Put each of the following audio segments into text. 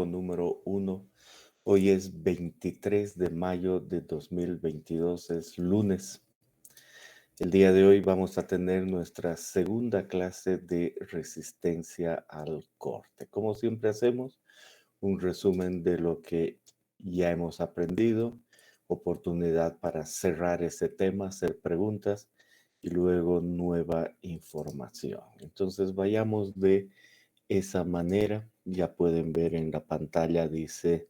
número uno. Hoy es 23 de mayo de 2022, es lunes. El día de hoy vamos a tener nuestra segunda clase de resistencia al corte. Como siempre hacemos, un resumen de lo que ya hemos aprendido, oportunidad para cerrar ese tema, hacer preguntas y luego nueva información. Entonces vayamos de esa manera. Ya pueden ver en la pantalla, dice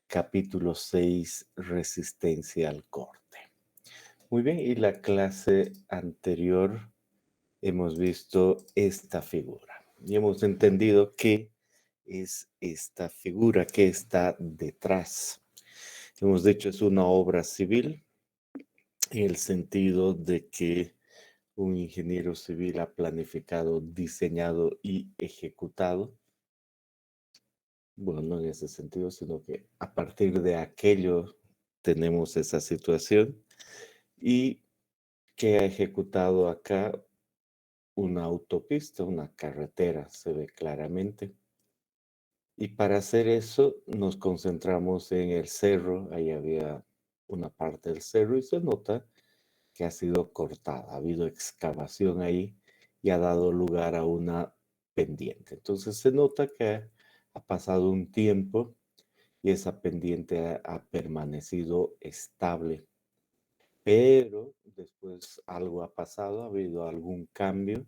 capítulo 6, resistencia al corte. Muy bien, y la clase anterior hemos visto esta figura y hemos entendido qué es esta figura, qué está detrás. Hemos dicho es una obra civil en el sentido de que un ingeniero civil ha planificado, diseñado y ejecutado. Bueno, no en ese sentido, sino que a partir de aquello tenemos esa situación y que ha ejecutado acá una autopista, una carretera, se ve claramente. Y para hacer eso nos concentramos en el cerro, ahí había una parte del cerro y se nota que ha sido cortada, ha habido excavación ahí y ha dado lugar a una pendiente. Entonces se nota que ha pasado un tiempo y esa pendiente ha permanecido estable. Pero después algo ha pasado, ha habido algún cambio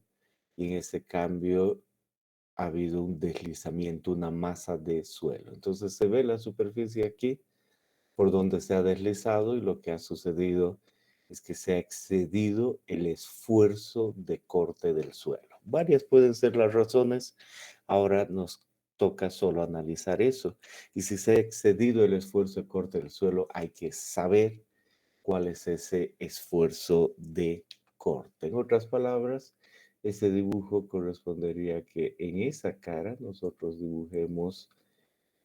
y en ese cambio ha habido un deslizamiento, una masa de suelo. Entonces se ve la superficie aquí por donde se ha deslizado y lo que ha sucedido es que se ha excedido el esfuerzo de corte del suelo. Varias pueden ser las razones. Ahora nos toca solo analizar eso. Y si se ha excedido el esfuerzo de corte del suelo, hay que saber cuál es ese esfuerzo de corte. En otras palabras, ese dibujo correspondería que en esa cara nosotros dibujemos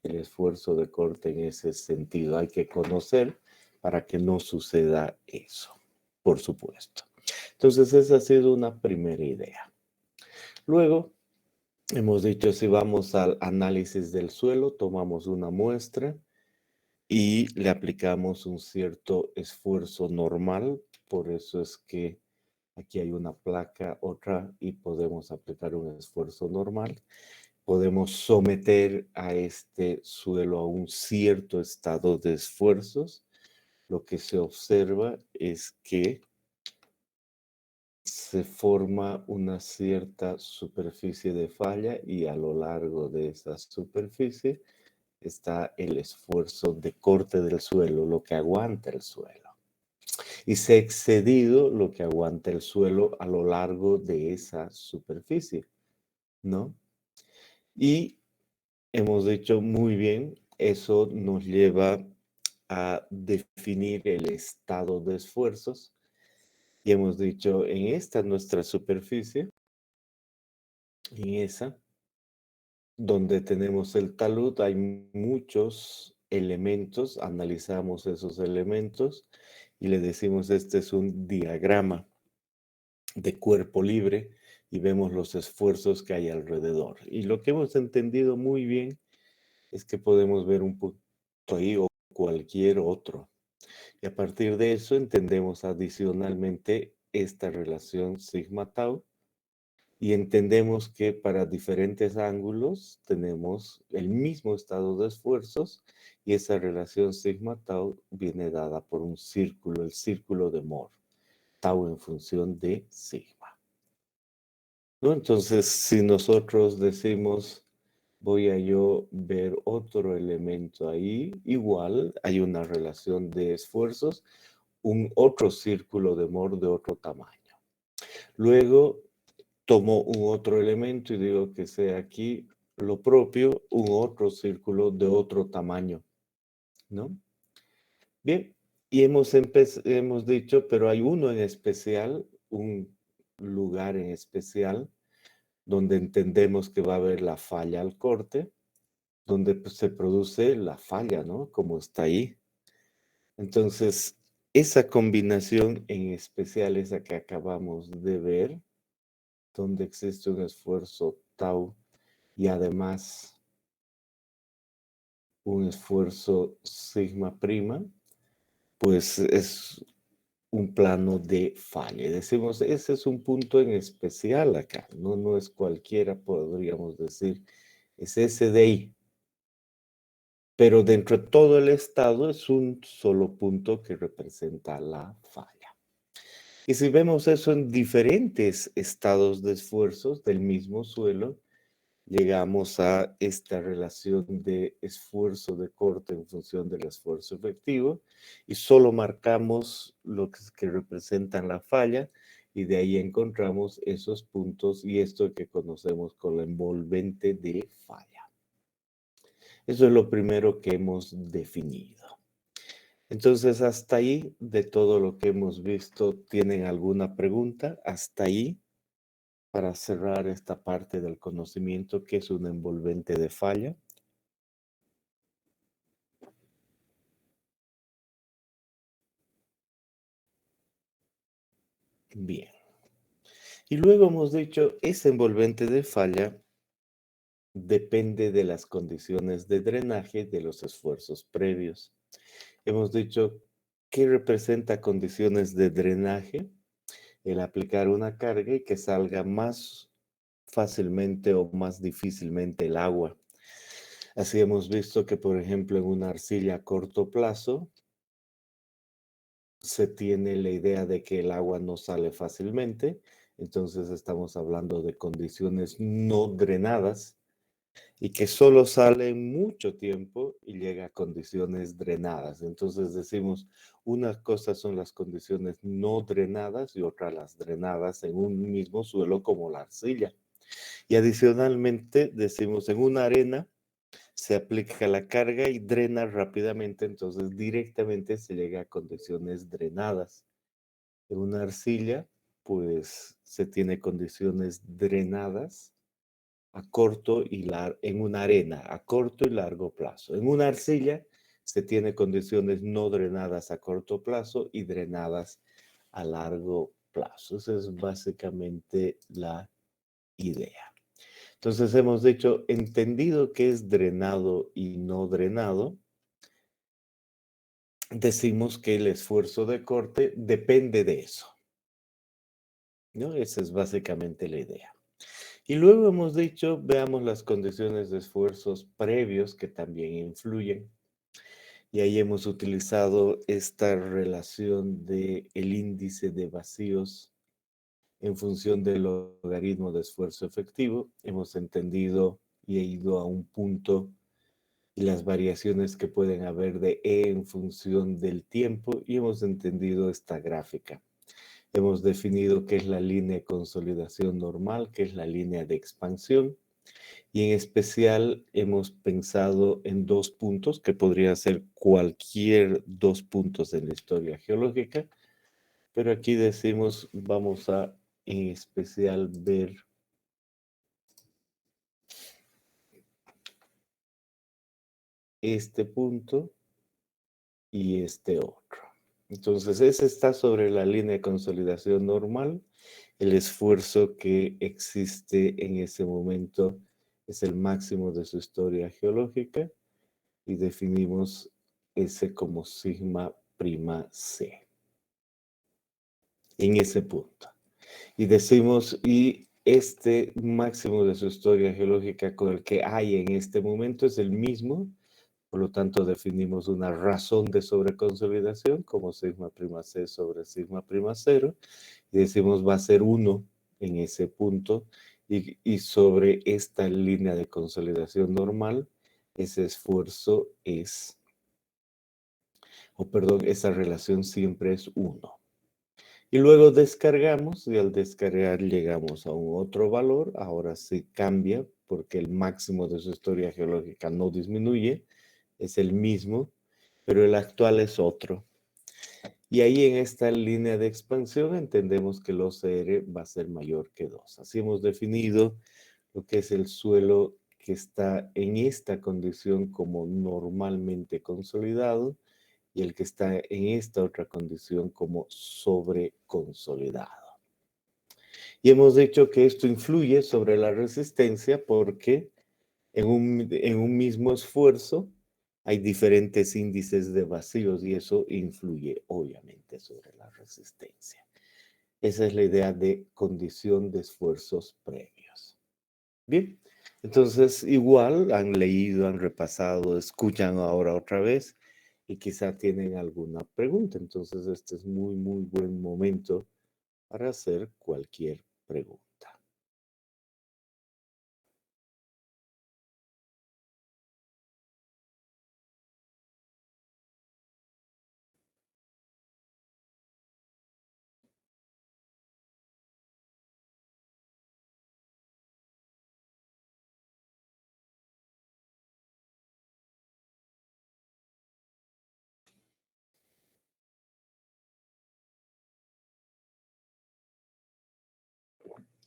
el esfuerzo de corte en ese sentido. Hay que conocer para que no suceda eso, por supuesto. Entonces, esa ha sido una primera idea. Luego, hemos dicho, si vamos al análisis del suelo, tomamos una muestra y le aplicamos un cierto esfuerzo normal. Por eso es que aquí hay una placa, otra, y podemos aplicar un esfuerzo normal. Podemos someter a este suelo a un cierto estado de esfuerzos. Lo que se observa es que se forma una cierta superficie de falla y a lo largo de esa superficie está el esfuerzo de corte del suelo, lo que aguanta el suelo. Y se ha excedido lo que aguanta el suelo a lo largo de esa superficie, ¿no? Y hemos dicho muy bien, eso nos lleva a definir el estado de esfuerzos y hemos dicho en esta nuestra superficie, en esa, donde tenemos el talud, hay muchos elementos, analizamos esos elementos y le decimos este es un diagrama de cuerpo libre y vemos los esfuerzos que hay alrededor. Y lo que hemos entendido muy bien es que podemos ver un punto ahí o cualquier otro. Y a partir de eso entendemos adicionalmente esta relación sigma tau y entendemos que para diferentes ángulos tenemos el mismo estado de esfuerzos y esa relación sigma tau viene dada por un círculo, el círculo de Mohr, tau en función de sigma, ¿no? Entonces, si nosotros decimos voy a yo ver otro elemento ahí, igual hay una relación de esfuerzos, un otro círculo de Mohr de otro tamaño. Luego tomo un otro elemento y digo que sea aquí lo propio, un otro círculo de otro tamaño, ¿no? Bien, y hemos dicho, pero hay uno en especial, un lugar en especial, donde entendemos que va a haber la falla al corte, donde pues, se produce la falla, ¿no? Como está ahí. Entonces, esa combinación en especial, esa que acabamos de ver, donde existe un esfuerzo tau y además un esfuerzo sigma prima, pues es un plano de falla. Decimos, ese es un punto en especial acá, no es cualquiera, podríamos decir, es ese de ahí. Pero dentro de todo el estado es un solo punto que representa la falla. Y si vemos eso en diferentes estados de esfuerzos del mismo suelo, llegamos a esta relación de esfuerzo de corte en función del esfuerzo efectivo y solo marcamos lo que representan la falla y de ahí encontramos esos puntos y esto que conocemos como la envolvente de falla. Eso es lo primero que hemos definido. Entonces, hasta ahí de todo lo que hemos visto, ¿tienen alguna pregunta? Hasta ahí, para cerrar esta parte del conocimiento, que es un envolvente de falla. Bien. Y luego hemos dicho, ese envolvente de falla depende de las condiciones de drenaje de los esfuerzos previos. Hemos dicho, ¿qué representa condiciones de drenaje? El aplicar una carga y que salga más fácilmente o más difícilmente el agua. Así hemos visto que, por ejemplo, en una arcilla a corto plazo, se tiene la idea de que el agua no sale fácilmente, entonces estamos hablando de condiciones no drenadas y que solo sale en mucho tiempo y llega a condiciones drenadas. Entonces decimos, unas cosas son las condiciones no drenadas y otras las drenadas en un mismo suelo como la arcilla. Y adicionalmente decimos, en una arena se aplica la carga y drena rápidamente, entonces directamente se llega a condiciones drenadas. En una arcilla, pues se tiene condiciones drenadas a corto y en una arena a corto y largo plazo. En una arcilla se tiene condiciones no drenadas a corto plazo y drenadas a largo plazo. Esa es básicamente la idea. Entonces hemos dicho, entendido que es drenado y no drenado, decimos que el esfuerzo de corte depende de eso, ¿no? Esa es básicamente la idea. Y luego hemos dicho, veamos las condiciones de esfuerzos previos que también influyen. Y ahí hemos utilizado esta relación de el índice de vacíos en función del logaritmo de esfuerzo efectivo. Hemos entendido y he ido a un punto y las variaciones que pueden haber de E en función del tiempo y hemos entendido esta gráfica. Hemos definido qué es la línea de consolidación normal, qué es la línea de expansión y en especial hemos pensado en dos puntos que podría ser cualquier dos puntos en la historia geológica, pero aquí decimos vamos a en especial ver este punto y este otro. Entonces, ese está sobre la línea de consolidación normal. El esfuerzo que existe en ese momento es el máximo de su historia geológica y definimos ese como sigma prima C en ese punto. Y decimos, y este máximo de su historia geológica con el que hay en este momento es el mismo. Por lo tanto, definimos una razón de sobreconsolidación como sigma prima C sobre sigma prima cero y decimos va a ser 1 en ese punto y sobre esta línea de consolidación normal, ese esfuerzo es, o perdón, esa relación siempre es 1. Y luego descargamos y al descargar llegamos a un otro valor. Ahora sí cambia porque el máximo de su historia geológica no disminuye, es el mismo, pero el actual es otro. Y ahí en esta línea de expansión entendemos que el OCR va a ser mayor que 2. Así hemos definido lo que es el suelo que está en esta condición como normalmente consolidado y el que está en esta otra condición como sobreconsolidado. Y hemos dicho que esto influye sobre la resistencia porque en un mismo esfuerzo hay diferentes índices de vacíos y eso influye obviamente sobre la resistencia. Esa es la idea de condición de esfuerzos previos. Bien, entonces igual han leído, han repasado, escuchan ahora otra vez y quizá tienen alguna pregunta. Entonces este es muy, muy buen momento para hacer cualquier pregunta.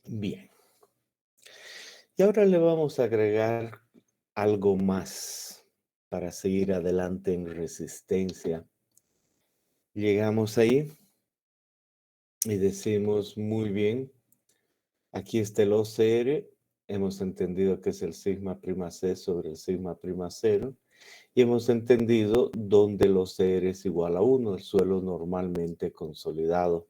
Bien, y ahora le vamos a agregar algo más para seguir adelante en resistencia. Llegamos ahí y decimos, muy bien, aquí está el OCR, hemos entendido que es el sigma prima C sobre el sigma prima cero, y hemos entendido dónde el OCR es igual a 1, el suelo normalmente consolidado.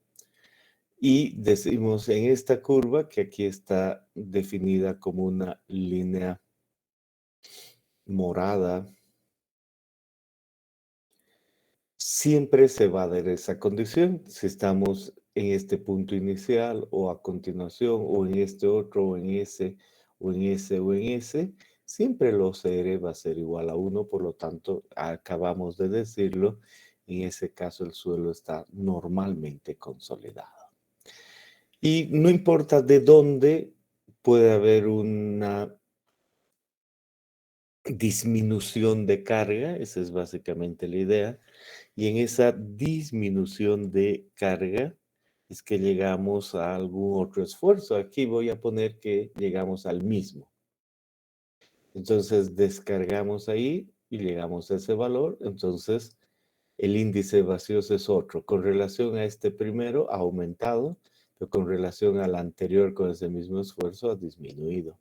Y decimos en esta curva que aquí está definida como una línea morada, siempre se va a dar esa condición. Si estamos en este punto inicial o a continuación o en este otro o en ese o en ese o en ese, siempre el OCR va a ser igual a 1. Por lo tanto, acabamos de decirlo, en ese caso el suelo está normalmente consolidado. Y no importa de dónde puede haber una disminución de carga, esa es básicamente la idea, y en esa disminución de carga es que llegamos a algún otro esfuerzo. Aquí voy a poner que llegamos al mismo. Entonces descargamos ahí y llegamos a ese valor. Entonces el índice de vacíos es otro. Con relación a este primero ha aumentado, pero con relación al anterior con ese mismo esfuerzo ha disminuido.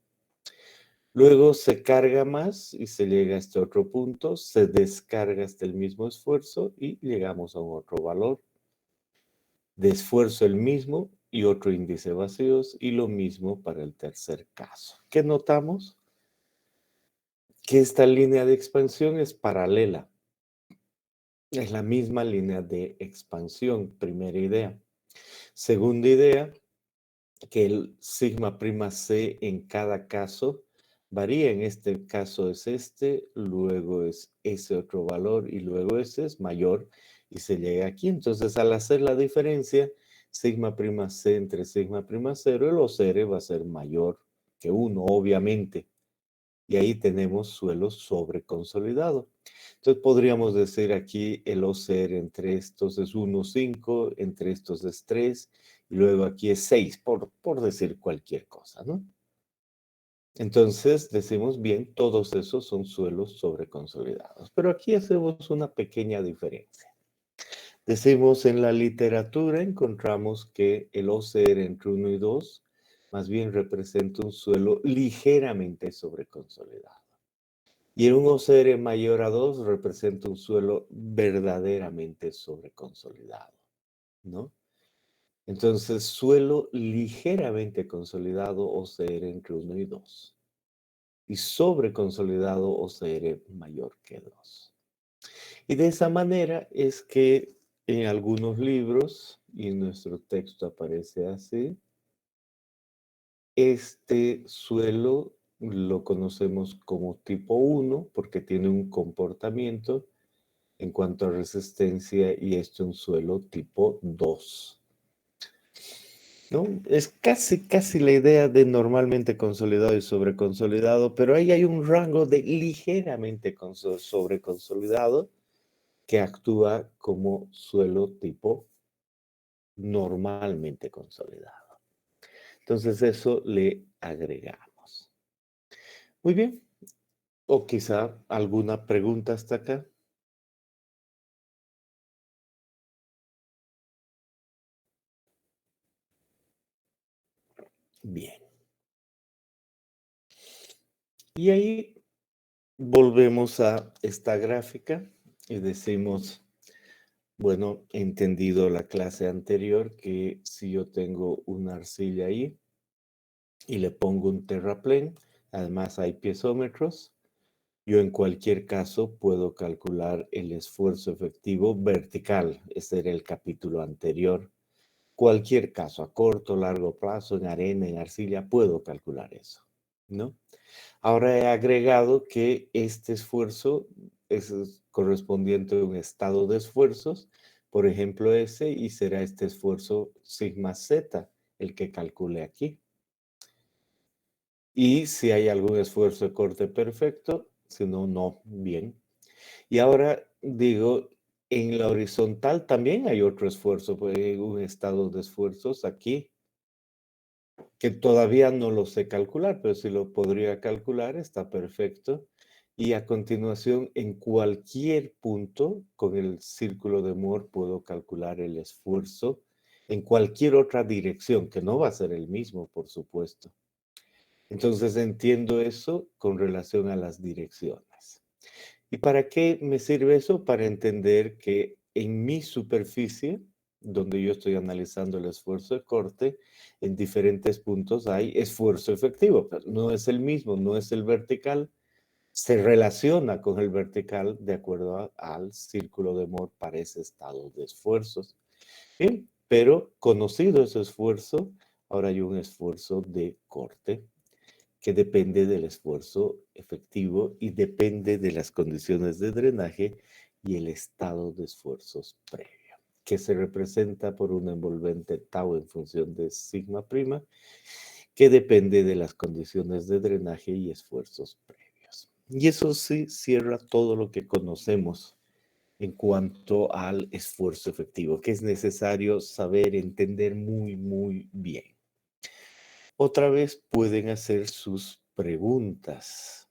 Luego se carga más y se llega a este otro punto, se descarga hasta el mismo esfuerzo y llegamos a un otro valor de esfuerzo el mismo y otro índice de vacíos y lo mismo para el tercer caso. ¿Qué notamos? Que esta línea de expansión es paralela. Es la misma línea de expansión, primera idea. Segunda idea, que el sigma prima C en cada caso varía. En este caso es este, luego es ese otro valor y luego ese es mayor y se llega aquí. Entonces, al hacer la diferencia, sigma prima C entre sigma prima cero, el OCR va a ser mayor que 1, obviamente. Y ahí tenemos suelo sobreconsolidado. Entonces podríamos decir aquí el OCR entre estos es 1,5, entre estos es 3, y luego aquí es 6, por decir cualquier cosa, ¿no? Entonces decimos bien, todos esos son suelos sobreconsolidados. Pero aquí hacemos una pequeña diferencia. Decimos en la literatura, encontramos que el OCR entre 1 y 2 más bien representa un suelo ligeramente sobreconsolidado. Y en un OCR mayor a 2 representa un suelo verdaderamente sobreconsolidado, ¿no? Entonces, suelo ligeramente consolidado OCR entre 1 y 2. Y sobreconsolidado OCR mayor que 2. Y de esa manera es que en algunos libros, y en nuestro texto aparece así, este suelo lo conocemos como tipo 1 porque tiene un comportamiento en cuanto a resistencia y esto es un suelo tipo 2, ¿no? Es casi la idea de normalmente consolidado y sobreconsolidado, pero ahí hay un rango de ligeramente sobreconsolidado que actúa como suelo tipo normalmente consolidado. Entonces eso le agregamos. Muy bien. O quizá alguna pregunta hasta acá. Bien. Y ahí Volvemos a esta gráfica y decimos, bueno, he entendido la clase anterior que si yo tengo una arcilla ahí y le pongo un terraplén, además hay piezómetros, yo en cualquier caso puedo calcular el esfuerzo efectivo vertical. Ese era el capítulo anterior. Cualquier caso, a corto, largo plazo, en arena, en arcilla, puedo calcular eso, ¿no? Ahora he agregado que este esfuerzo es correspondiente a un estado de esfuerzos, por ejemplo ese, y será este esfuerzo sigma z, el que calcule aquí. Y si hay algún esfuerzo de corte perfecto, si no, no, bien. Y ahora digo, en la horizontal también hay otro esfuerzo, pues, un estado de esfuerzos aquí, que todavía no lo sé calcular, pero si lo podría calcular, está perfecto. Y a continuación, en cualquier punto con el círculo de Moore puedo calcular el esfuerzo en cualquier otra dirección, que no va a ser el mismo, por supuesto. Entonces entiendo eso con relación a las direcciones. ¿Y para qué me sirve eso? Para entender que en mi superficie, donde yo estoy analizando el esfuerzo de corte, en diferentes puntos hay esfuerzo efectivo, pero no es el mismo, no es el vertical, se relaciona con el vertical de acuerdo al círculo de Moore para ese estado de esfuerzos. Bien, pero conocido ese esfuerzo, ahora hay un esfuerzo de corte que depende del esfuerzo efectivo y depende de las condiciones de drenaje y el estado de esfuerzos previo, que se representa por una envolvente tau en función de sigma prima, que depende de las condiciones de drenaje y esfuerzos previos. Y eso sí cierra todo lo que conocemos en cuanto al esfuerzo efectivo, que es necesario saber, entender muy, muy bien. Otra vez pueden hacer sus preguntas.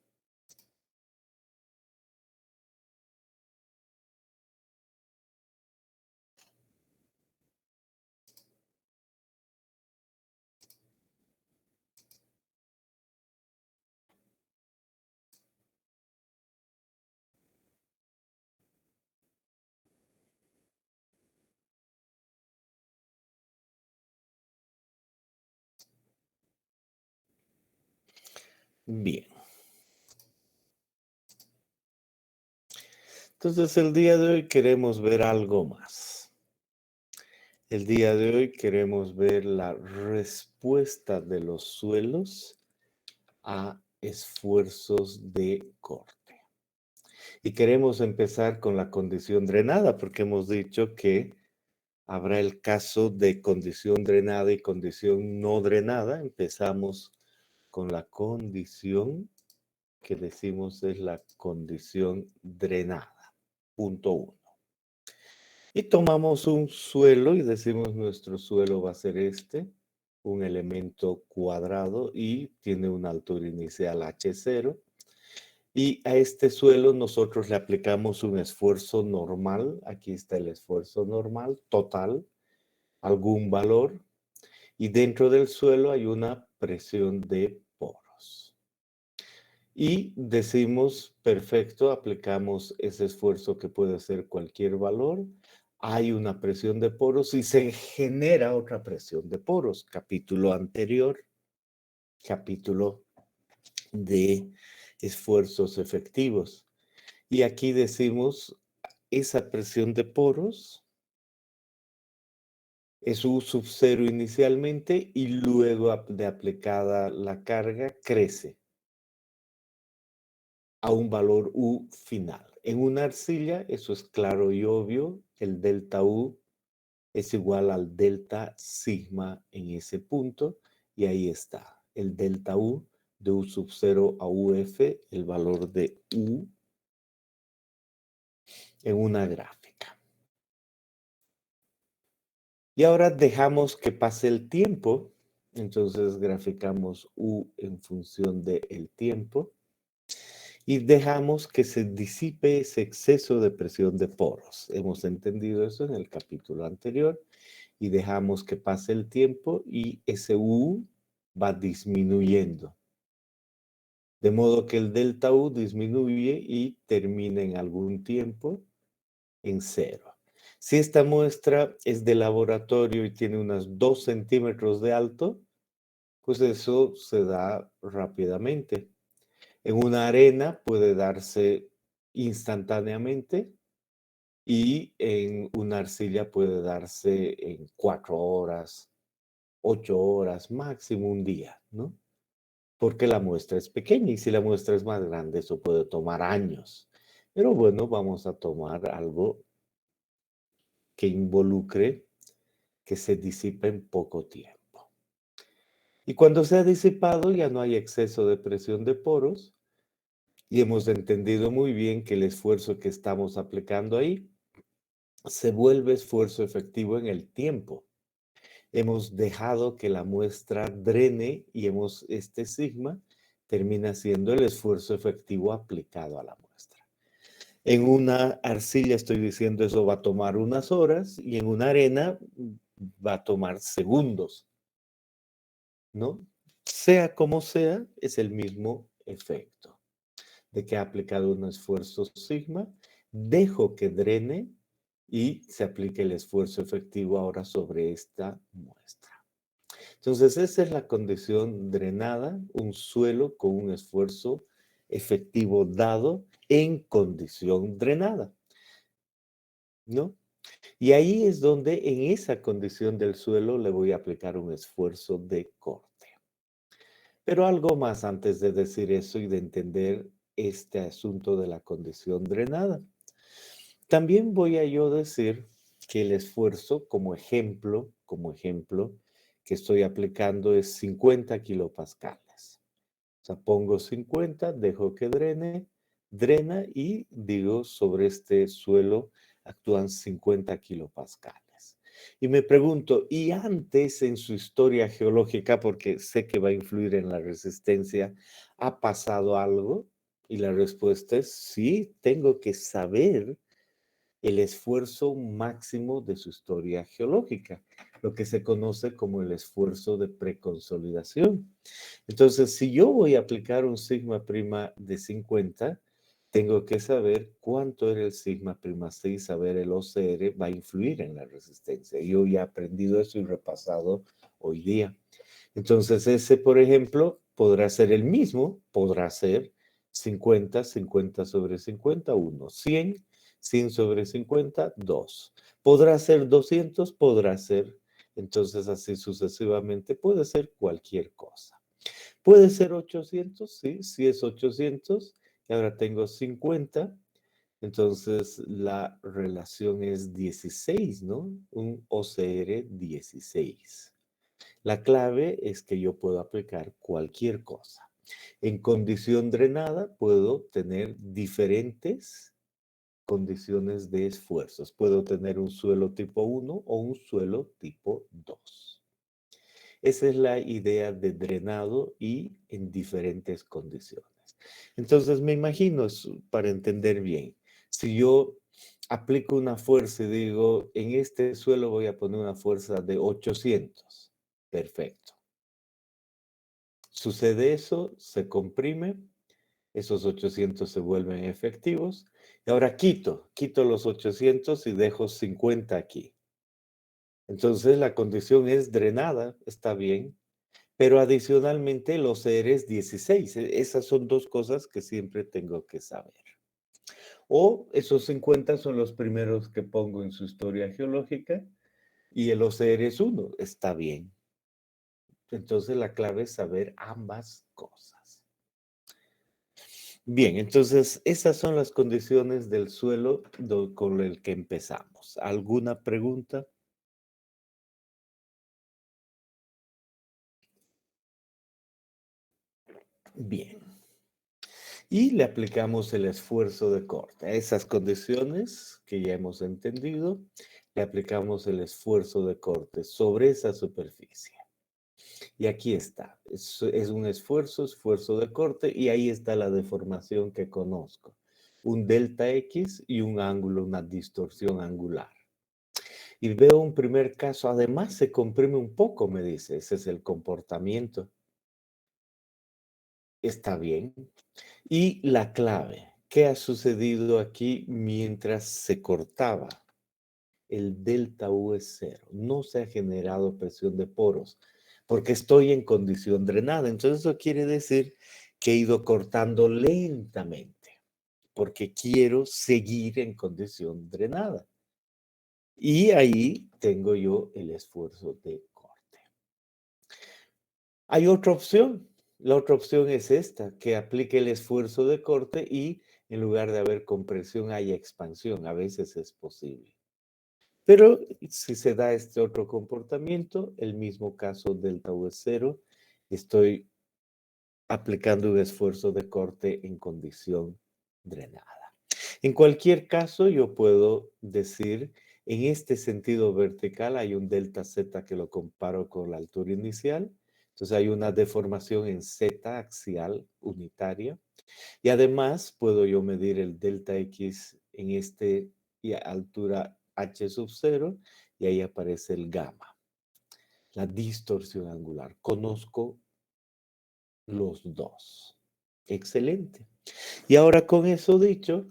Bien. Entonces el día de hoy queremos ver algo más. El día de hoy queremos ver la respuesta de los suelos a esfuerzos de corte. Y queremos empezar con la condición drenada, porque hemos dicho que habrá el caso de condición drenada y condición no drenada. Empezamos con la condición que decimos es la condición drenada. Punto 1. Y tomamos un suelo y decimos nuestro suelo va a ser este, un elemento cuadrado y tiene una altura inicial h0. Y a este suelo nosotros le aplicamos un esfuerzo normal. Aquí está el esfuerzo normal, total, algún valor. Y dentro del suelo hay una presión de poros. Y decimos, perfecto, aplicamos ese esfuerzo que puede ser cualquier valor. Hay una presión de poros y se genera otra presión de poros. Capítulo anterior, capítulo de esfuerzos efectivos. Y aquí decimos, esa presión de poros es U sub 0 inicialmente y luego de aplicada la carga crece a un valor U final. En una arcilla, eso es claro y obvio, el delta U es igual al delta sigma en ese punto, y ahí está, el delta U de U sub 0 a UF, el valor de U en una gráfica. Y ahora dejamos que pase el tiempo, entonces graficamos U en función del tiempo, y dejamos que se disipe ese exceso de presión de poros. Hemos entendido eso en el capítulo anterior y dejamos que pase el tiempo y ese U va disminuyendo. De modo que el delta U disminuye y termina en algún tiempo en cero. Si esta muestra es de laboratorio y tiene unos 2 centímetros de alto, pues eso se da rápidamente. En una arena puede darse instantáneamente y en una arcilla puede darse en 4 horas, 8 horas, máximo un día, ¿no? Porque la muestra es pequeña y si la muestra es más grande, eso puede tomar años. Pero bueno, vamos a tomar algo que involucre que se disipe en poco tiempo. Y cuando se ha disipado ya no hay exceso de presión de poros y hemos entendido muy bien que el esfuerzo que estamos aplicando ahí se vuelve esfuerzo efectivo en el tiempo. Hemos dejado que la muestra drene y este sigma termina siendo el esfuerzo efectivo aplicado a la muestra. En una arcilla estoy diciendo eso va a tomar unas horas y en una arena va a tomar segundos, ¿no? Sea como sea, es el mismo efecto de que ha aplicado un esfuerzo sigma, dejo que drene y se aplique el esfuerzo efectivo ahora sobre esta muestra. Entonces, esa es la condición drenada, un suelo con un esfuerzo efectivo dado en condición drenada, ¿no? Y ahí es donde en esa condición del suelo le voy a aplicar un esfuerzo de corte. Pero algo más antes de decir eso y de entender este asunto de la condición drenada. También voy a yo decir que el esfuerzo, como ejemplo, que estoy aplicando es 50 kilopascales. O sea, pongo 50, dejo que drene, drena y digo sobre este suelo actúan 50 kilopascales. Y me pregunto, ¿y antes en su historia geológica, porque sé que va a influir en la resistencia, ha pasado algo? Y la respuesta es sí, tengo que saber el esfuerzo máximo de su historia geológica, lo que se conoce como el esfuerzo de preconsolidación. Entonces, si yo voy a aplicar un sigma prima de 50, tengo que saber cuánto era el sigma prima C y saber el OCR va a influir en la resistencia. Yo ya he aprendido eso y repasado hoy día. Entonces, ese, por ejemplo, podrá ser el mismo, podrá ser 50, 50 sobre 50, 1, 100, 100 sobre 50, 2. Podrá ser 200, podrá ser, entonces así sucesivamente, puede ser cualquier cosa. Puede ser 800, sí, si es 800, y ahora tengo 50, entonces la relación es 16, ¿no? Un OCR 16. La clave es que yo puedo aplicar cualquier cosa. En condición drenada puedo tener diferentes condiciones de esfuerzos. Puedo tener un suelo tipo 1 o un suelo tipo 2. Esa es la idea de drenado y en diferentes condiciones. Entonces me imagino, para entender bien, si yo aplico una fuerza y digo, en este suelo voy a poner una fuerza de 800. Perfecto. Sucede eso, se comprime, esos 800 se vuelven efectivos. Y ahora quito los 800 y dejo 50 aquí. Entonces la condición es drenada, está bien, pero adicionalmente los seres 16. Esas son dos cosas que siempre tengo que saber. O esos 50 son los primeros que pongo en su historia geológica y el OCR es 1. Está bien. Entonces la clave es saber ambas cosas. Bien, entonces esas son las condiciones del suelo con el que empezamos. ¿Alguna pregunta? Bien. Y le aplicamos el esfuerzo de corte. A esas condiciones que ya hemos entendido, le aplicamos el esfuerzo de corte sobre esa superficie. Y aquí está. Es un esfuerzo de corte, y ahí está la deformación que conozco. Un delta X y un ángulo, una distorsión angular. Y veo un primer caso, además se comprime un poco, me dice, ese es el comportamiento. está bien. Y la clave, ¿qué ha sucedido aquí mientras se cortaba? El delta U es cero. No se ha generado presión de poros porque estoy en condición drenada. Entonces eso quiere decir que he ido cortando lentamente porque quiero seguir en condición drenada. Y ahí tengo yo el esfuerzo de corte. Hay otra opción. La otra opción es esta, que aplique el esfuerzo de corte y en lugar de haber compresión haya expansión. A veces es posible. Pero si se da este otro comportamiento, el mismo caso delta U es cero, estoy aplicando un esfuerzo de corte en condición drenada. En cualquier caso, yo puedo decir, en este sentido vertical hay un delta Z que lo comparo con la altura inicial. Entonces hay una deformación en Z axial unitaria. Y además puedo yo medir el delta X en este y a altura H sub 0 y ahí aparece el gamma, la distorsión angular. Conozco los dos. Excelente. Y ahora con eso dicho,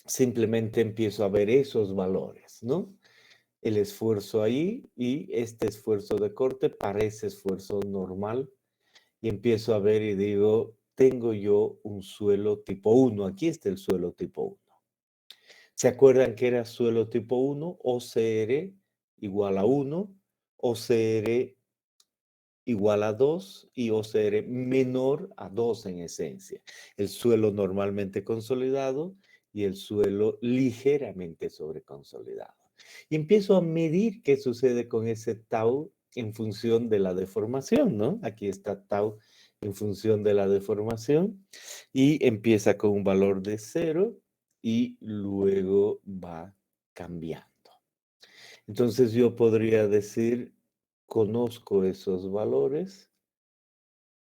simplemente empiezo a ver esos valores, ¿no? El esfuerzo ahí y este esfuerzo de corte parece esfuerzo normal y empiezo a ver y digo, tengo yo un suelo tipo 1, aquí está el suelo tipo 1. ¿Se acuerdan que era suelo tipo 1? OCR igual a 1, OCR igual a 2 y OCR menor a 2 en esencia. El suelo normalmente consolidado y el suelo ligeramente sobreconsolidado. Y empiezo a medir qué sucede con ese tau en función de la deformación, ¿no? Aquí está tau en función de la deformación y empieza con un valor de 0 y luego va cambiando. Entonces yo podría decir, conozco esos valores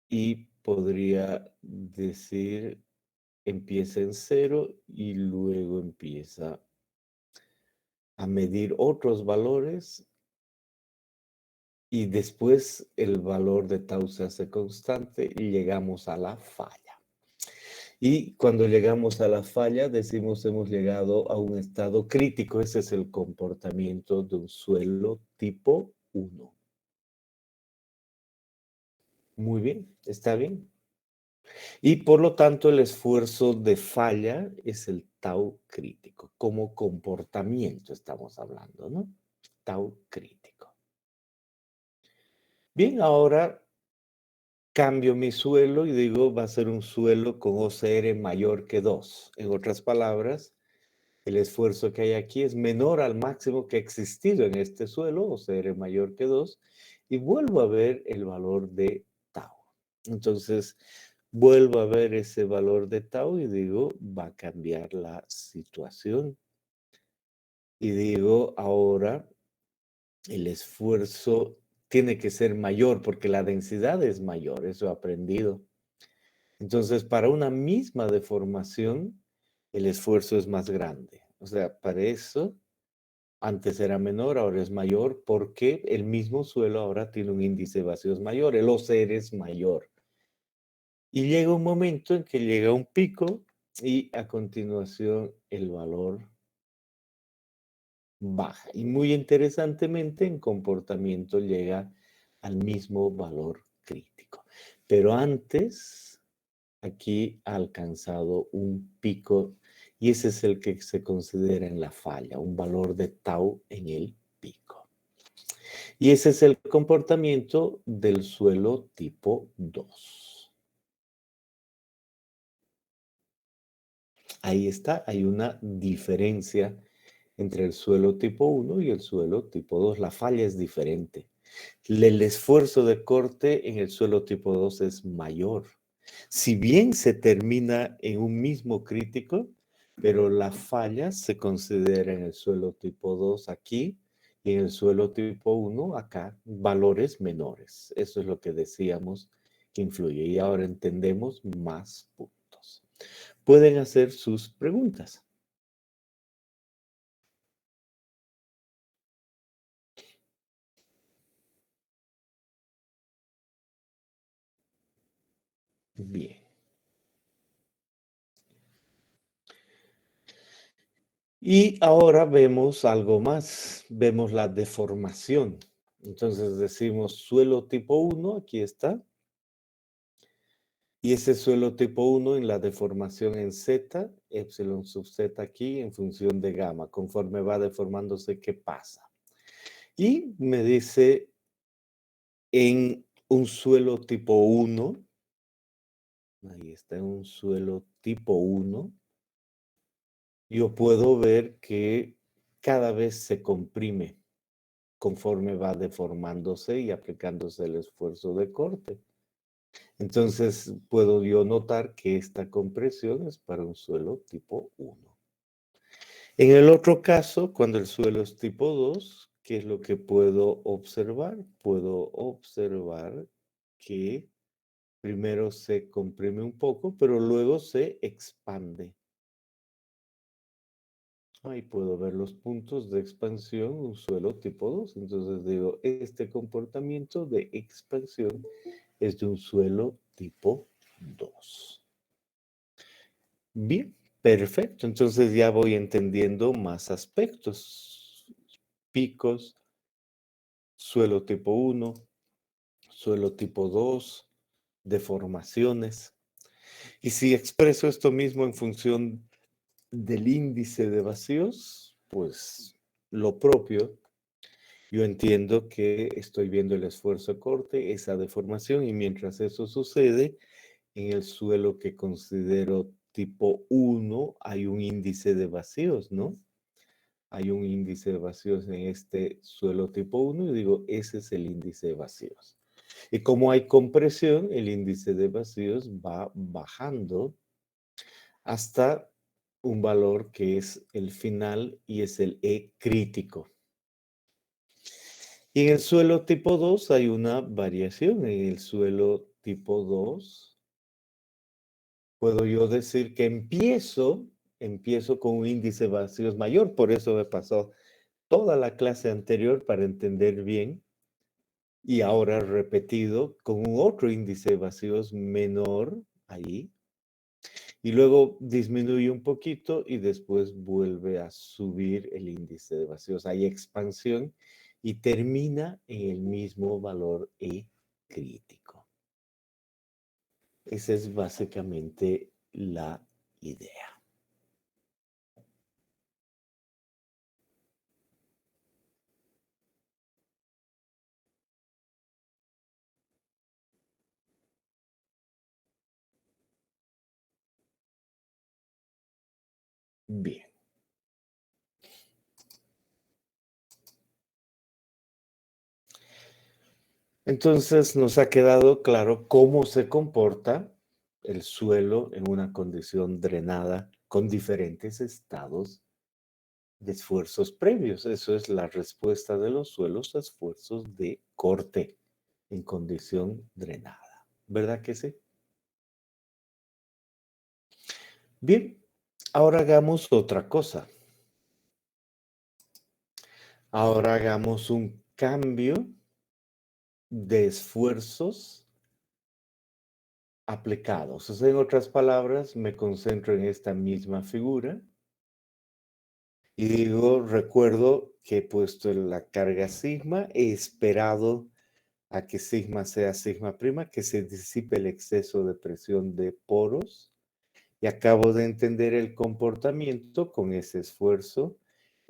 y podría decir, empieza en 0 y luego empieza a medir otros valores y después el valor de tau se hace constante y llegamos a la falla. Y cuando llegamos a la falla, decimos hemos llegado a un estado crítico. Ese es el comportamiento de un suelo tipo 1. Muy bien, está bien. Y por lo tanto, el esfuerzo de falla es el tau crítico. Como comportamiento estamos hablando, ¿no? Tau crítico. Bien, ahora cambio mi suelo y digo va a ser un suelo con OCR mayor que 2. En otras palabras, el esfuerzo que hay aquí es menor al máximo que ha existido en este suelo, OCR mayor que 2, y vuelvo a ver el valor de tau. Entonces, vuelvo a ver ese valor de tau y digo, va a cambiar la situación. Y digo, ahora el esfuerzo tiene que ser mayor porque la densidad es mayor, eso he aprendido. Entonces, para una misma deformación, el esfuerzo es más grande. O sea, para eso, antes era menor, ahora es mayor, porque el mismo suelo ahora tiene un índice de vacíos mayor, el OCR es mayor. Y llega un momento en que llega un pico y a continuación el valor baja. Y muy interesantemente, en comportamiento llega al mismo valor crítico. Pero antes, aquí ha alcanzado un pico y ese es el que se considera en la falla, un valor de tau en el pico. Y ese es el comportamiento del suelo tipo 2. Ahí está, hay una diferencia entre el suelo tipo 1 y el suelo tipo 2. La falla es diferente. El esfuerzo de corte en el suelo tipo 2 es mayor. Si bien se termina en un mismo crítico, pero la falla se considera en el suelo tipo 2 aquí y en el suelo tipo 1 acá, valores menores. Eso es lo que decíamos que influye. Y ahora entendemos más puntos. Pueden hacer sus preguntas. Bien. Y ahora vemos algo más, vemos la deformación. Entonces decimos suelo tipo 1, aquí está, y ese suelo tipo 1 en la deformación en Z, epsilon sub Z aquí en función de gamma. Conforme va deformándose, ¿qué pasa? Y me dice en un suelo tipo 1, ahí está en un suelo tipo 1, yo puedo ver que cada vez se comprime conforme va deformándose y aplicándose el esfuerzo de corte. Entonces puedo yo notar que esta compresión es para un suelo tipo 1. En el otro caso, cuando el suelo es tipo 2, ¿qué es lo que puedo observar? Puedo observar que primero se comprime un poco, pero luego se expande. Ahí puedo ver los puntos de expansión, un suelo tipo 2. Entonces digo, este comportamiento de expansión es de un suelo tipo 2. Bien, perfecto. Entonces ya voy entendiendo más aspectos. Picos, suelo tipo 1, suelo tipo 2, deformaciones. Y si expreso esto mismo en función del índice de vacíos, pues lo propio, yo entiendo que estoy viendo el esfuerzo de corte, esa deformación, y mientras eso sucede, en el suelo que considero tipo 1 hay un índice de vacíos, ¿no? Hay un índice de vacíos en este suelo tipo 1 y digo, ese es el índice de vacíos. Y como hay compresión, el índice de vacíos va bajando hasta un valor que es el final y es el E crítico. Y en el suelo tipo 2 hay una variación. En el suelo tipo 2 puedo yo decir que empiezo con un índice de vacíos mayor, por eso me pasó toda la clase anterior para entender bien y ahora repetido con un otro índice de vacíos menor ahí y luego disminuye un poquito y después vuelve a subir el índice de vacíos. Hay expansión y termina en el mismo valor E crítico. Esa es básicamente la idea. Bien. Entonces nos ha quedado claro cómo se comporta el suelo en una condición drenada con diferentes estados de esfuerzos previos. Eso es la respuesta de los suelos a esfuerzos de corte en condición drenada. ¿Verdad que sí? Bien, ahora hagamos otra cosa. Ahora hagamos un cambio de esfuerzos aplicados. O sea, en otras palabras, me concentro en esta misma figura y digo, recuerdo que he puesto la carga sigma, he esperado a que sigma sea sigma prima, que se disipe el exceso de presión de poros y acabo de entender el comportamiento con ese esfuerzo.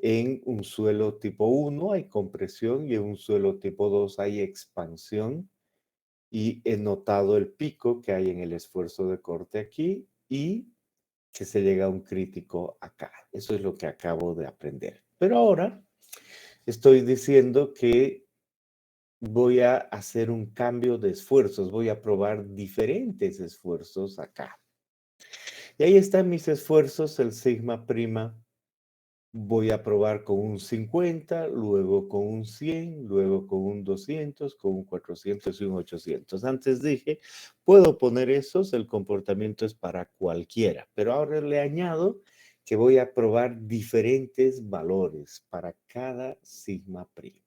En un suelo tipo 1 hay compresión y en un suelo tipo 2 hay expansión y he notado el pico que hay en el esfuerzo de corte aquí y que se llega a un crítico acá. Eso es lo que acabo de aprender. Pero ahora estoy diciendo que voy a hacer un cambio de esfuerzos, voy a probar diferentes esfuerzos acá. Y ahí están mis esfuerzos, el sigma prima. Voy a probar con un 50, luego con un 100, luego con un 200, con un 400 y un 800. Antes dije, puedo poner esos, el comportamiento es para cualquiera, pero ahora le añado que voy a probar diferentes valores para cada sigma prima.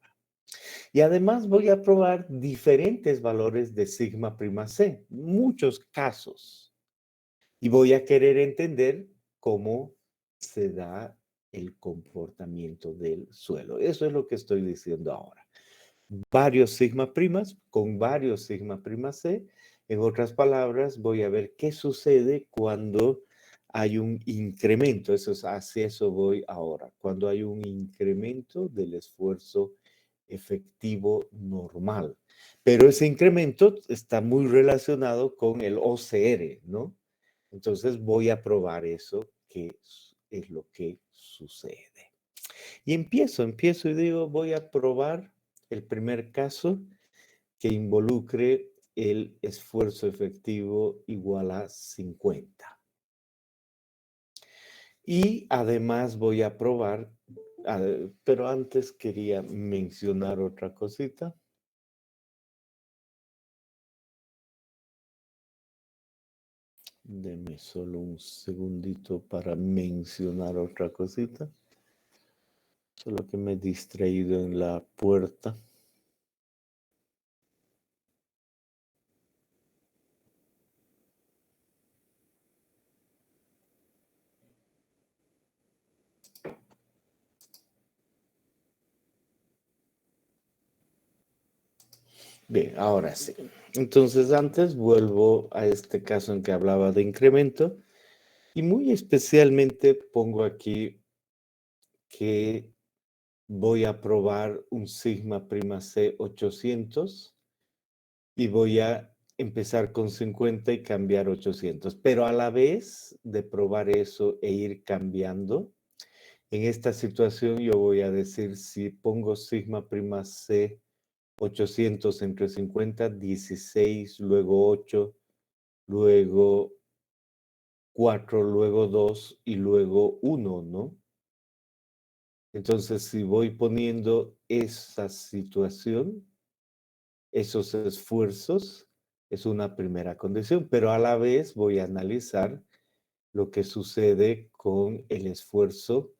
Y además voy a probar diferentes valores de sigma prima c, muchos casos. Y voy a querer entender cómo se da el comportamiento del suelo. Eso es lo que estoy diciendo ahora. Varios sigma primas con varios sigma prima c. En otras palabras, voy a ver qué sucede cuando hay un incremento. Eso es, hacia eso voy ahora. Cuando hay un incremento del esfuerzo efectivo normal. Pero ese incremento está muy relacionado con el OCR, ¿no? Entonces voy a probar eso, que es lo que sucede. Y empiezo y digo, voy a probar el primer caso que involucre el esfuerzo efectivo igual a 50. Y además voy a probar, pero antes quería mencionar otra cosita. Deme solo un segundito para mencionar otra cosita. Solo que me he distraído en la puerta. Bien, ahora sí. Entonces antes vuelvo a este caso en que hablaba de incremento y muy especialmente pongo aquí que voy a probar un sigma prima C 800 y voy a empezar con 50 y cambiar 800. Pero a la vez de probar eso e ir cambiando, en esta situación yo voy a decir si pongo sigma prima C 800 entre 50, 16, luego 8, luego 4, luego 2 y luego 1, ¿no? Entonces, si voy poniendo esa situación, esos esfuerzos, es una primera condición, pero a la vez voy a analizar lo que sucede con el esfuerzo,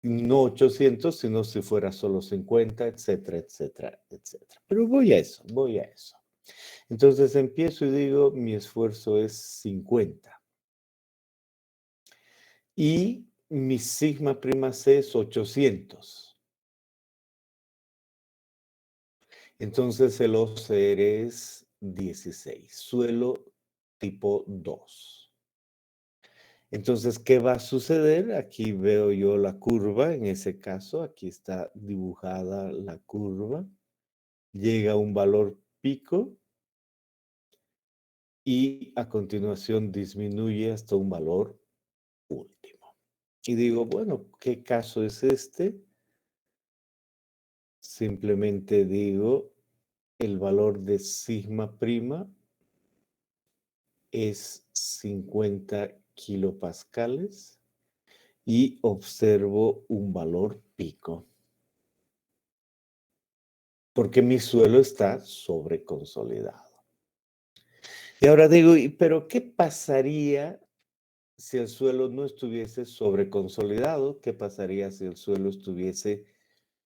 no 800, sino si fuera solo 50, etcétera, etcétera, etcétera. Pero voy a eso, voy a eso. Entonces empiezo y digo, mi esfuerzo es 50. Y mi sigma prima C es 800. Entonces el OCR es 16, suelo tipo 2. Entonces, ¿qué va a suceder? Aquí veo yo la curva, en ese caso, aquí está dibujada la curva. Llega a un valor pico y a continuación disminuye hasta un valor último. Y digo, bueno, ¿qué caso es este? Simplemente digo, el valor de sigma prima es 50 kilopascales y observo un valor pico, porque mi suelo está sobreconsolidado. Y ahora digo, pero ¿qué pasaría si el suelo no estuviese sobreconsolidado? ¿Qué pasaría si el suelo estuviese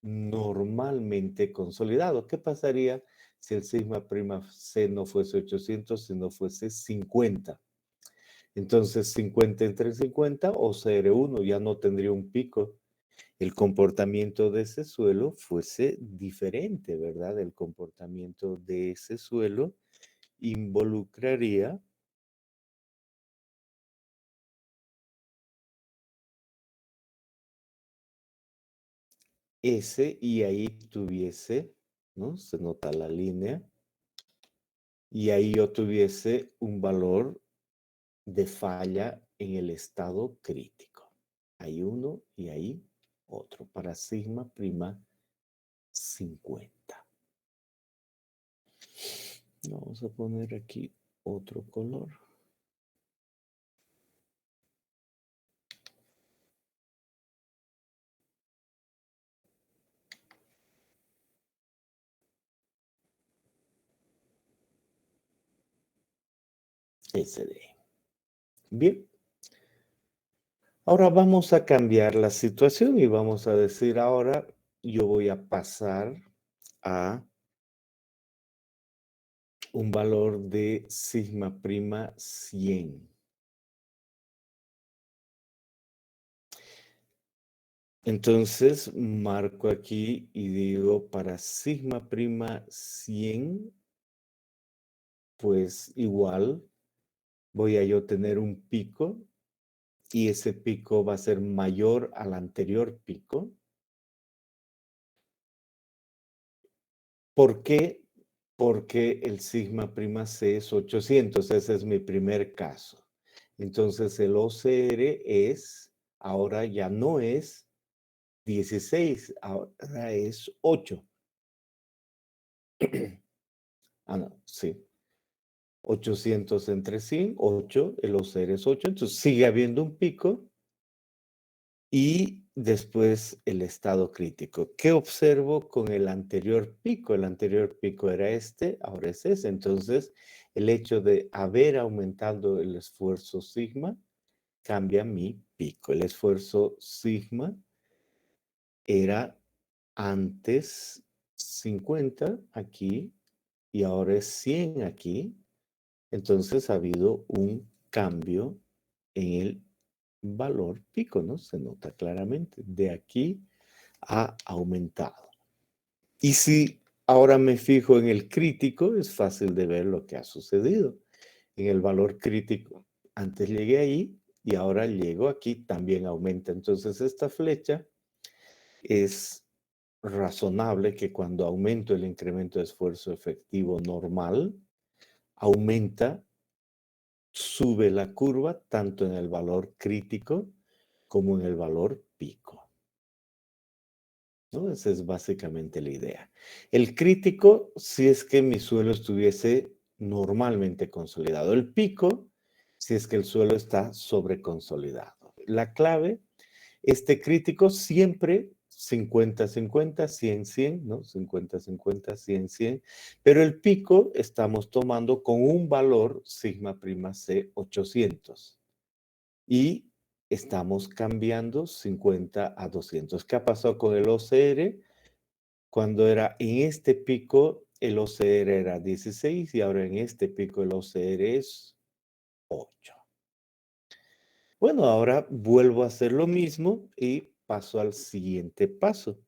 normalmente consolidado? ¿Qué pasaría si el sigma prima C no fuese 800, sino fuese 50? Entonces 50 entre 50 o CR1 ya no tendría un pico. El comportamiento de ese suelo fuese diferente, ¿verdad? El comportamiento de ese suelo involucraría ese y ahí tuviese, ¿no? Se nota la línea. Y ahí yo tuviese un valor de falla en el estado crítico. Hay uno y ahí otro para sigma prima 50. Vamos a poner aquí otro color. SD. Bien. Ahora vamos a cambiar la situación y vamos a decir ahora yo voy a pasar a un valor de sigma prima 100. Entonces marco aquí y digo para sigma prima 100, pues igual voy a yo tener un pico y ese pico va a ser mayor al anterior pico. ¿Por qué? Porque el sigma prima C es 800, ese es mi primer caso. Entonces el OCR es, ahora ya no es 16, ahora es 8. Ah, no, sí. 800 entre 100, 8, el OCR es 8, entonces sigue habiendo un pico y después el estado crítico. ¿Qué observo con el anterior pico? El anterior pico era este, ahora es ese. Entonces, el hecho de haber aumentado el esfuerzo sigma cambia mi pico. El esfuerzo sigma era antes 50 aquí y ahora es 100 aquí. Entonces ha habido un cambio en el valor pico, ¿no? Se nota claramente. De aquí ha aumentado. Y si ahora me fijo en el crítico, es fácil de ver lo que ha sucedido. En el valor crítico, antes llegué ahí y ahora llego aquí, también aumenta. Entonces esta flecha es razonable que cuando aumento el incremento de esfuerzo efectivo normal, aumenta, sube la curva tanto en el valor crítico como en el valor pico, ¿no? Esa es básicamente la idea. El crítico, si es que mi suelo estuviese normalmente consolidado. El pico, si es que el suelo está sobreconsolidado. La clave, este crítico siempre 50-50, 100-100, ¿no? 50-50, 100-100. Pero el pico estamos tomando con un valor sigma prima C 800. Y estamos cambiando 50 a 200. ¿Qué ha pasado con el OCR? Cuando era en este pico, el OCR era 16 y ahora en este pico el OCR es 8. Bueno, ahora vuelvo a hacer lo mismo y paso al siguiente paso.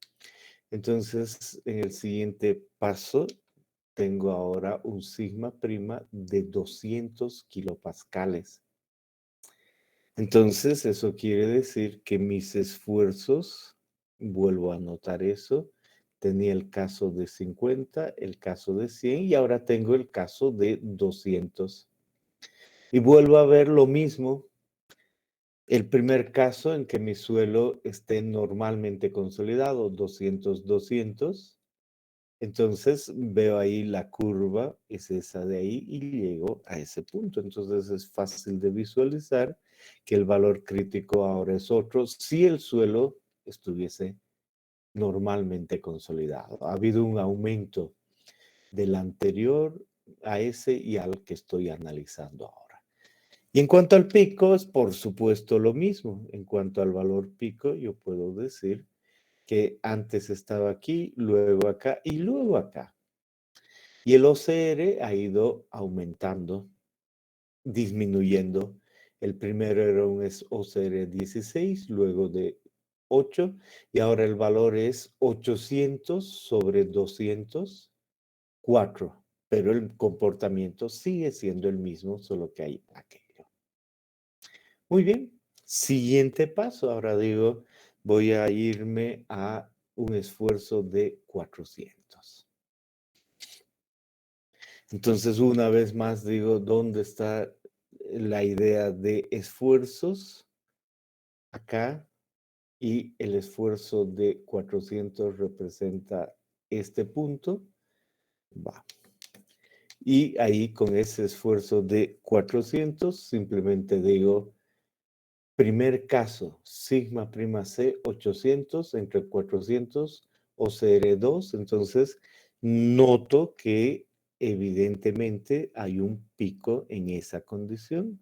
Entonces, en el siguiente paso, tengo ahora un sigma prima de 200 kilopascales. Entonces, eso quiere decir que mis esfuerzos, vuelvo a anotar eso, tenía el caso de 50, el caso de 100 y ahora tengo el caso de 200. Y vuelvo a ver lo mismo. El primer caso en que mi suelo esté normalmente consolidado, 200, 200. Entonces veo ahí la curva, es esa de ahí y llego a ese punto. Entonces es fácil de visualizar que el valor crítico ahora es otro si el suelo estuviese normalmente consolidado. Ha habido un aumento del anterior a ese y al que estoy analizando ahora. Y en cuanto al pico, es por supuesto lo mismo. En cuanto al valor pico, yo puedo decir que antes estaba aquí, luego acá y luego acá. Y el OCR ha ido aumentando, disminuyendo. El primero era un OCR 16, luego de 8, y ahora el valor es 800 sobre 204, pero el comportamiento sigue siendo el mismo, solo que hay aquello. Muy bien, siguiente paso. Ahora digo, voy a irme a un esfuerzo de 400. Entonces, una vez más digo, ¿dónde está la idea de esfuerzos? Acá, y el esfuerzo de 400 representa este punto. Va. Y ahí con ese esfuerzo de 400, simplemente digo, primer caso, sigma prima C 800 entre 400 OCR2. Entonces, noto que evidentemente hay un pico en esa condición.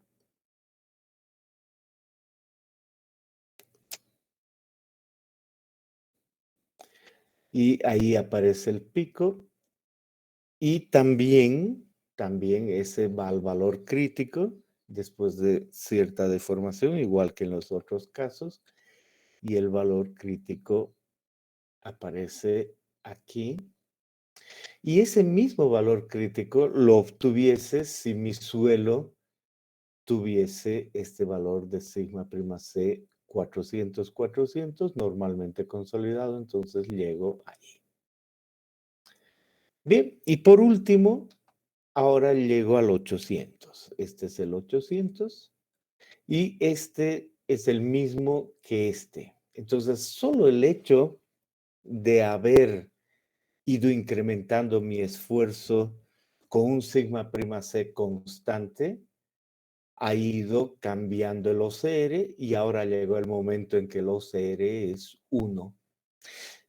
Y ahí aparece el pico y también ese va al valor crítico después de cierta deformación, igual que en los otros casos, y el valor crítico aparece aquí. Y ese mismo valor crítico lo obtuviese si mi suelo tuviese este valor de sigma prima C 400, 400, normalmente consolidado, entonces llego ahí. Bien, y por último, ahora llego al 800. Este es el 800 y este es el mismo que este. Entonces, solo el hecho de haber ido incrementando mi esfuerzo con un sigma prima C constante, ha ido cambiando el OCR y ahora llegó el momento en que el OCR es 1.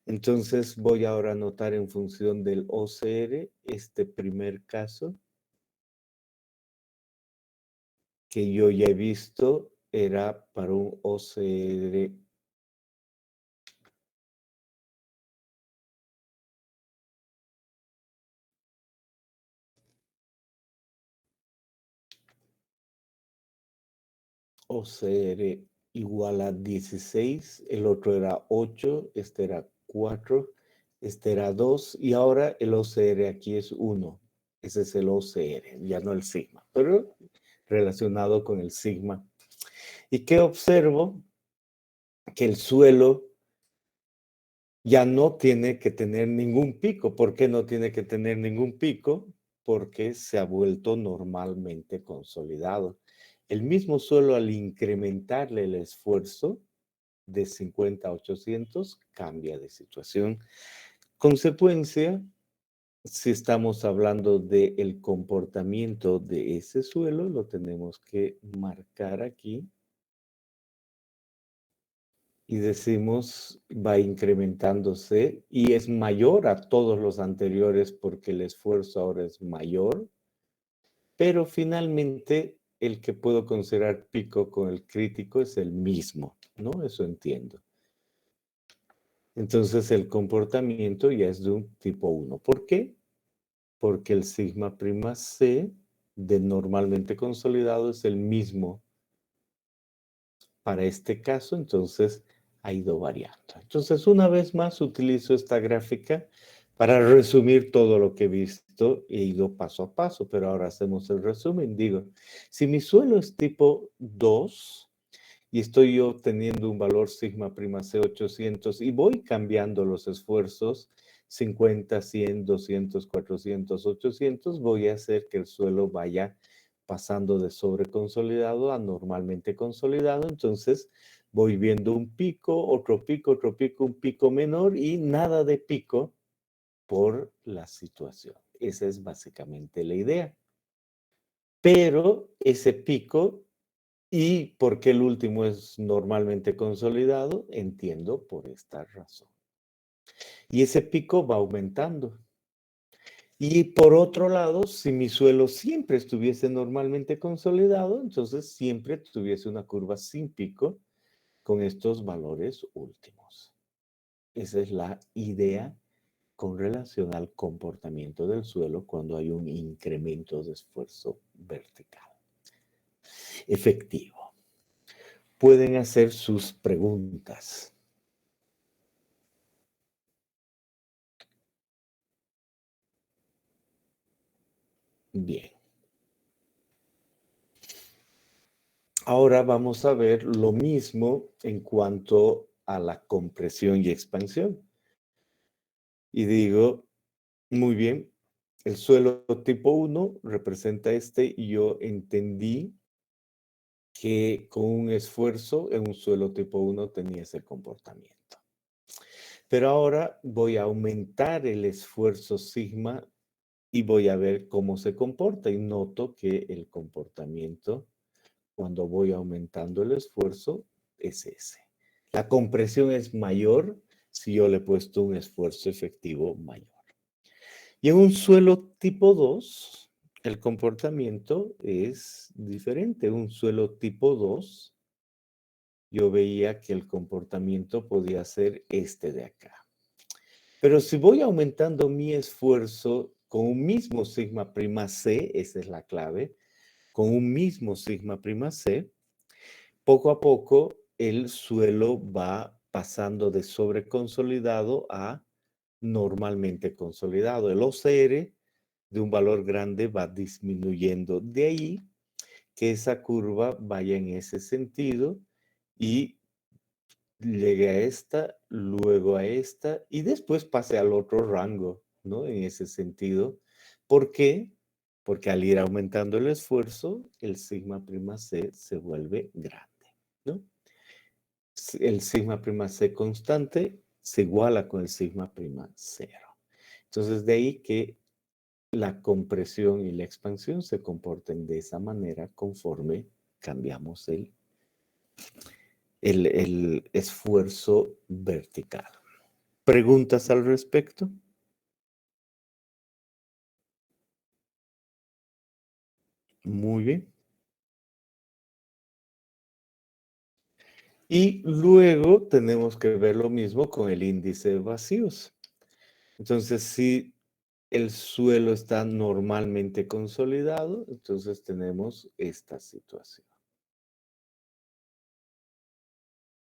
Entonces voy ahora a anotar en función del OCR este primer caso que yo ya he visto era para un OCR OCR igual a 16, el otro era 8, este era 4, este era 2 y ahora el OCR aquí es 1. Ese es el OCR, ya no el sigma, pero relacionado con el sigma. ¿Y qué observo? Que el suelo ya no tiene que tener ningún pico. ¿Por qué no tiene que tener ningún pico? Porque se ha vuelto normalmente consolidado. El mismo suelo al incrementarle el esfuerzo de 50 a 800 cambia de situación. Consecuencia, si estamos hablando del comportamiento de ese suelo, lo tenemos que marcar aquí y decimos va incrementándose y es mayor a todos los anteriores porque el esfuerzo ahora es mayor, pero finalmente el que puedo considerar pico con el crítico es el mismo, ¿no? Eso entiendo. Entonces el comportamiento ya es de un tipo 1. ¿Por qué? Porque el sigma prima C de normalmente consolidado es el mismo para este caso, entonces ha ido variando. Entonces, una vez más, utilizo esta gráfica para resumir todo lo que he visto. He ido paso a paso, pero ahora hacemos el resumen. Digo, si mi suelo es tipo 2 y estoy yo teniendo un valor sigma prima C 800 y voy cambiando los esfuerzos 50, 100, 200, 400, 800, voy a hacer que el suelo vaya pasando de sobreconsolidado a normalmente consolidado. Entonces voy viendo un pico, otro pico, un pico menor y nada de pico por la situación. Esa es básicamente la idea. Pero ese pico y porque el último es normalmente consolidado, entiendo por esta razón. Y ese pico va aumentando. Y por otro lado, si mi suelo siempre estuviese normalmente consolidado, entonces siempre tuviese una curva sin pico con estos valores últimos. Esa es la idea con relación al comportamiento del suelo cuando hay un incremento de esfuerzo vertical efectivo. Pueden hacer sus preguntas. Bien. Ahora vamos a ver lo mismo en cuanto a la compresión y expansión. Y digo, muy bien, el suelo tipo 1 representa este y yo entendí que con un esfuerzo en un suelo tipo 1 tenía ese comportamiento. Pero ahora voy a aumentar el esfuerzo sigma y voy a ver cómo se comporta y noto que el comportamiento cuando voy aumentando el esfuerzo es ese. La compresión es mayor si yo le he puesto un esfuerzo efectivo mayor. Y en un suelo tipo 2, el comportamiento es diferente. Un suelo tipo 2, yo veía que el comportamiento podía ser este de acá. Pero si voy aumentando mi esfuerzo con un mismo sigma prima C, esa es la clave, con un mismo sigma prima C, poco a poco el suelo va pasando de sobreconsolidado a normalmente consolidado. El OCR de un valor grande va disminuyendo. De ahí que esa curva vaya en ese sentido y llegue a esta, luego a esta y después pase al otro rango, ¿no? En ese sentido. ¿Por qué? Porque al ir aumentando el esfuerzo, el sigma prima C se vuelve grande, ¿no? El sigma prima C constante se iguala con el sigma prima cero. Entonces, de ahí que la compresión y la expansión se comporten de esa manera conforme cambiamos el esfuerzo vertical. ¿Preguntas al respecto? Muy bien. Y luego tenemos que ver lo mismo con el índice de vacíos. Entonces, si el suelo está normalmente consolidado, entonces tenemos esta situación.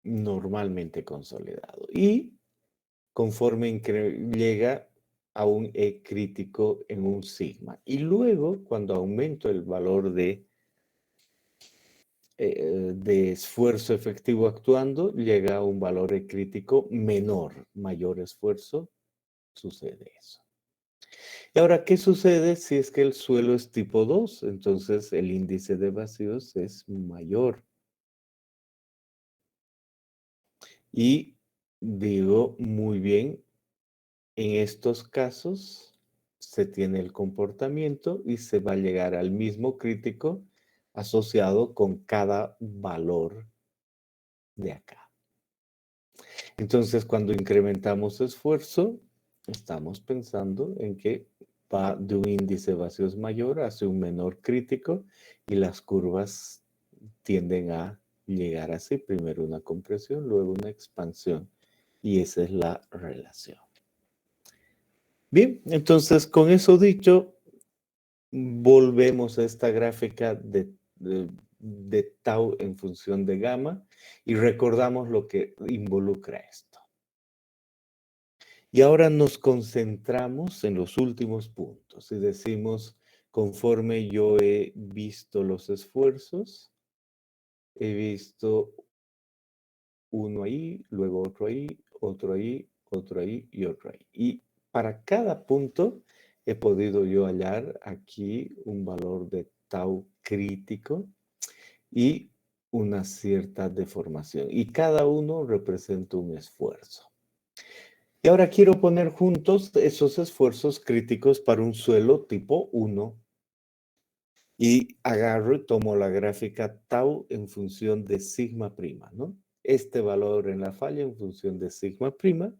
Normalmente consolidado. Y conforme llega a un E crítico en un sigma. Y luego, cuando aumento el valor de esfuerzo efectivo actuando, llega a un valor E crítico menor, mayor esfuerzo, sucede eso. Y ahora, ¿qué sucede si es que el suelo es tipo 2? Entonces el índice de vacíos es mayor. Y digo, muy bien, en estos casos se tiene el comportamiento y se va a llegar al mismo crítico asociado con cada valor de acá. Entonces, cuando incrementamos esfuerzo, estamos pensando en que va de un índice de vacíos mayor hacia un menor crítico y las curvas tienden a llegar así, primero una compresión, luego una expansión. Y esa es la relación. Bien, entonces con eso dicho, volvemos a esta gráfica de tau en función de gamma y recordamos lo que involucra esto. Y ahora nos concentramos en los últimos puntos y decimos, conforme yo he visto los esfuerzos, he visto uno ahí, luego otro ahí, otro ahí, otro ahí y otro ahí. Y para cada punto he podido yo hallar aquí un valor de tau crítico y una cierta deformación. Y cada uno representa un esfuerzo. Y ahora quiero poner juntos esos esfuerzos críticos para un suelo tipo 1. Y agarro y tomo la gráfica tau en función de sigma prima, ¿no? Este valor en la falla en función de sigma prima.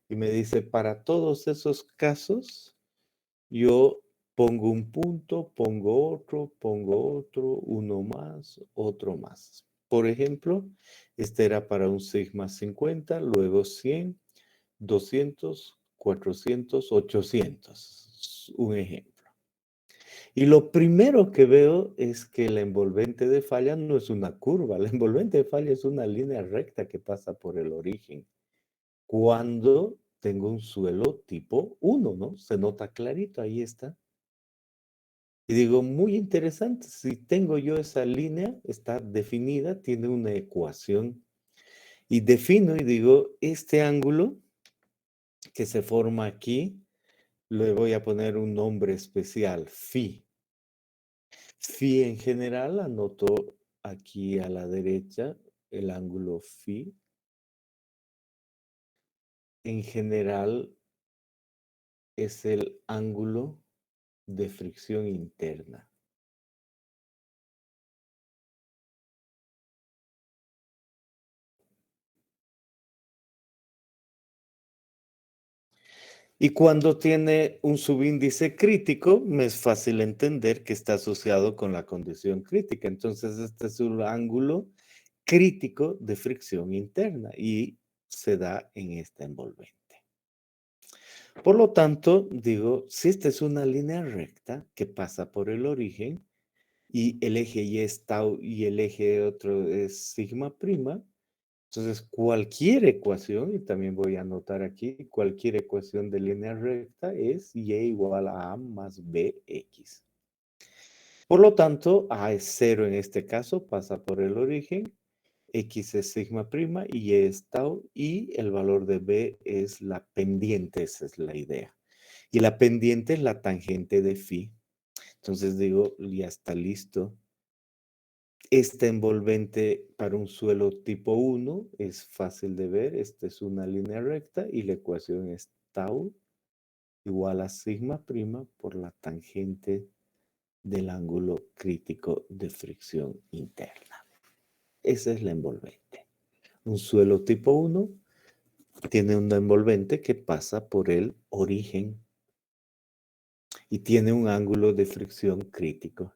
Y me dice, para todos esos casos, yo pongo un punto, pongo otro, uno más, otro más. Por ejemplo, este era para un sigma 50, luego 100, 200, 400, 800. Un ejemplo. Y lo primero que veo es que la envolvente de falla no es una curva, la envolvente de falla es una línea recta que pasa por el origen. Cuando tengo un suelo tipo 1, ¿no? Se nota clarito, ahí está. Y digo, muy interesante, si tengo yo esa línea, está definida, tiene una ecuación. Y defino y digo, este ángulo que se forma aquí, le voy a poner un nombre especial, phi. Phi en general, anoto aquí a la derecha el ángulo phi. En general es el ángulo de fricción interna. Y cuando tiene un subíndice crítico, me es fácil entender que está asociado con la condición crítica. Entonces, este es un ángulo crítico de fricción interna y se da en esta envolvente. Por lo tanto, digo, si esta es una línea recta que pasa por el origen y el eje y es tau y el eje otro es sigma prima, entonces cualquier ecuación, y también voy a anotar aquí, cualquier ecuación de línea recta es y igual a A más BX. Por lo tanto, A es cero en este caso, pasa por el origen, X es sigma prima y Y es tau, y el valor de B es la pendiente, esa es la idea. Y la pendiente es la tangente de phi. Entonces digo, ya está listo. Esta envolvente para un suelo tipo 1 es fácil de ver. Esta es una línea recta y la ecuación es tau igual a sigma prima por la tangente del ángulo crítico de fricción interna. Esa es la envolvente. Un suelo tipo 1 tiene una envolvente que pasa por el origen y tiene un ángulo de fricción crítico.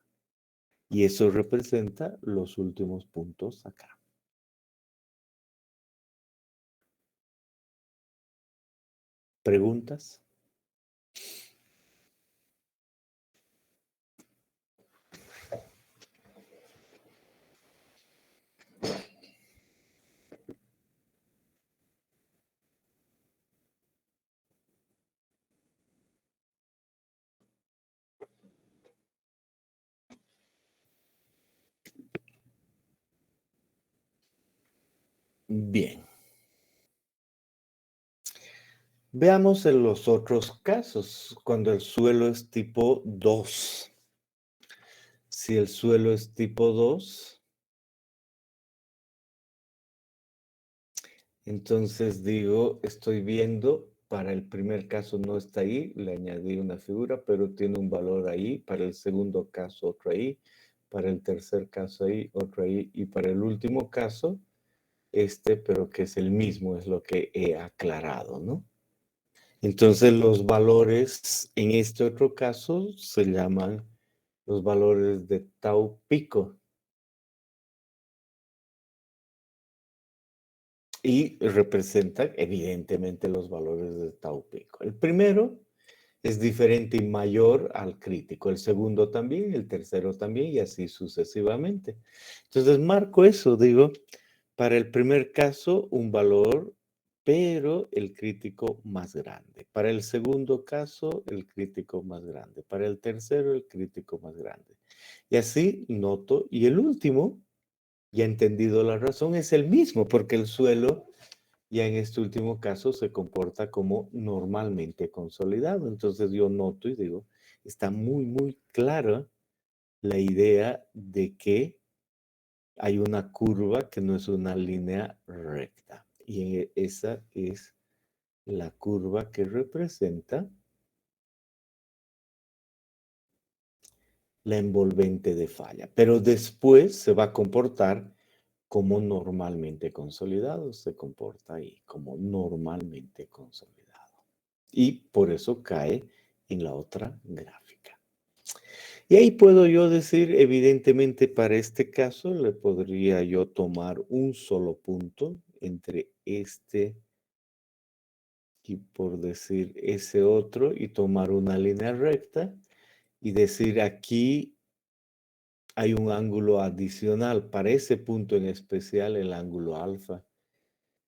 Y eso representa los últimos puntos acá. ¿Preguntas? Bien. Veamos en los otros casos, cuando el suelo es tipo 2. Si el suelo es tipo 2, entonces digo, estoy viendo, para el primer caso no está ahí, le añadí una figura, pero tiene un valor ahí, para el segundo caso otro ahí, para el tercer caso ahí, otro ahí, y para el último caso, pero que es el mismo, es lo que he aclarado, ¿no? Entonces los valores en este otro caso se llaman los valores de tau pico y representan evidentemente los valores de tau pico. El primero es diferente y mayor al crítico, el segundo también, el tercero también y así sucesivamente. Entonces marco eso, digo, para el primer caso un valor, pero el crítico más grande. Para el segundo caso, el crítico más grande. Para el tercero, el crítico más grande. Y así noto. Y el último, ya entendido la razón, es el mismo, porque el suelo ya en este último caso se comporta como normalmente consolidado. Entonces yo noto y digo, está muy, muy clara la idea de que hay una curva que no es una línea recta. Y esa es la curva que representa la envolvente de falla. Pero después se va a comportar como normalmente consolidado. Se comporta ahí como normalmente consolidado. Y por eso cae en la otra gráfica. Y ahí puedo yo decir, evidentemente para este caso, le podría yo tomar un solo punto entre este y por decir ese otro y tomar una línea recta y decir aquí hay un ángulo adicional para ese punto en especial, el ángulo alfa.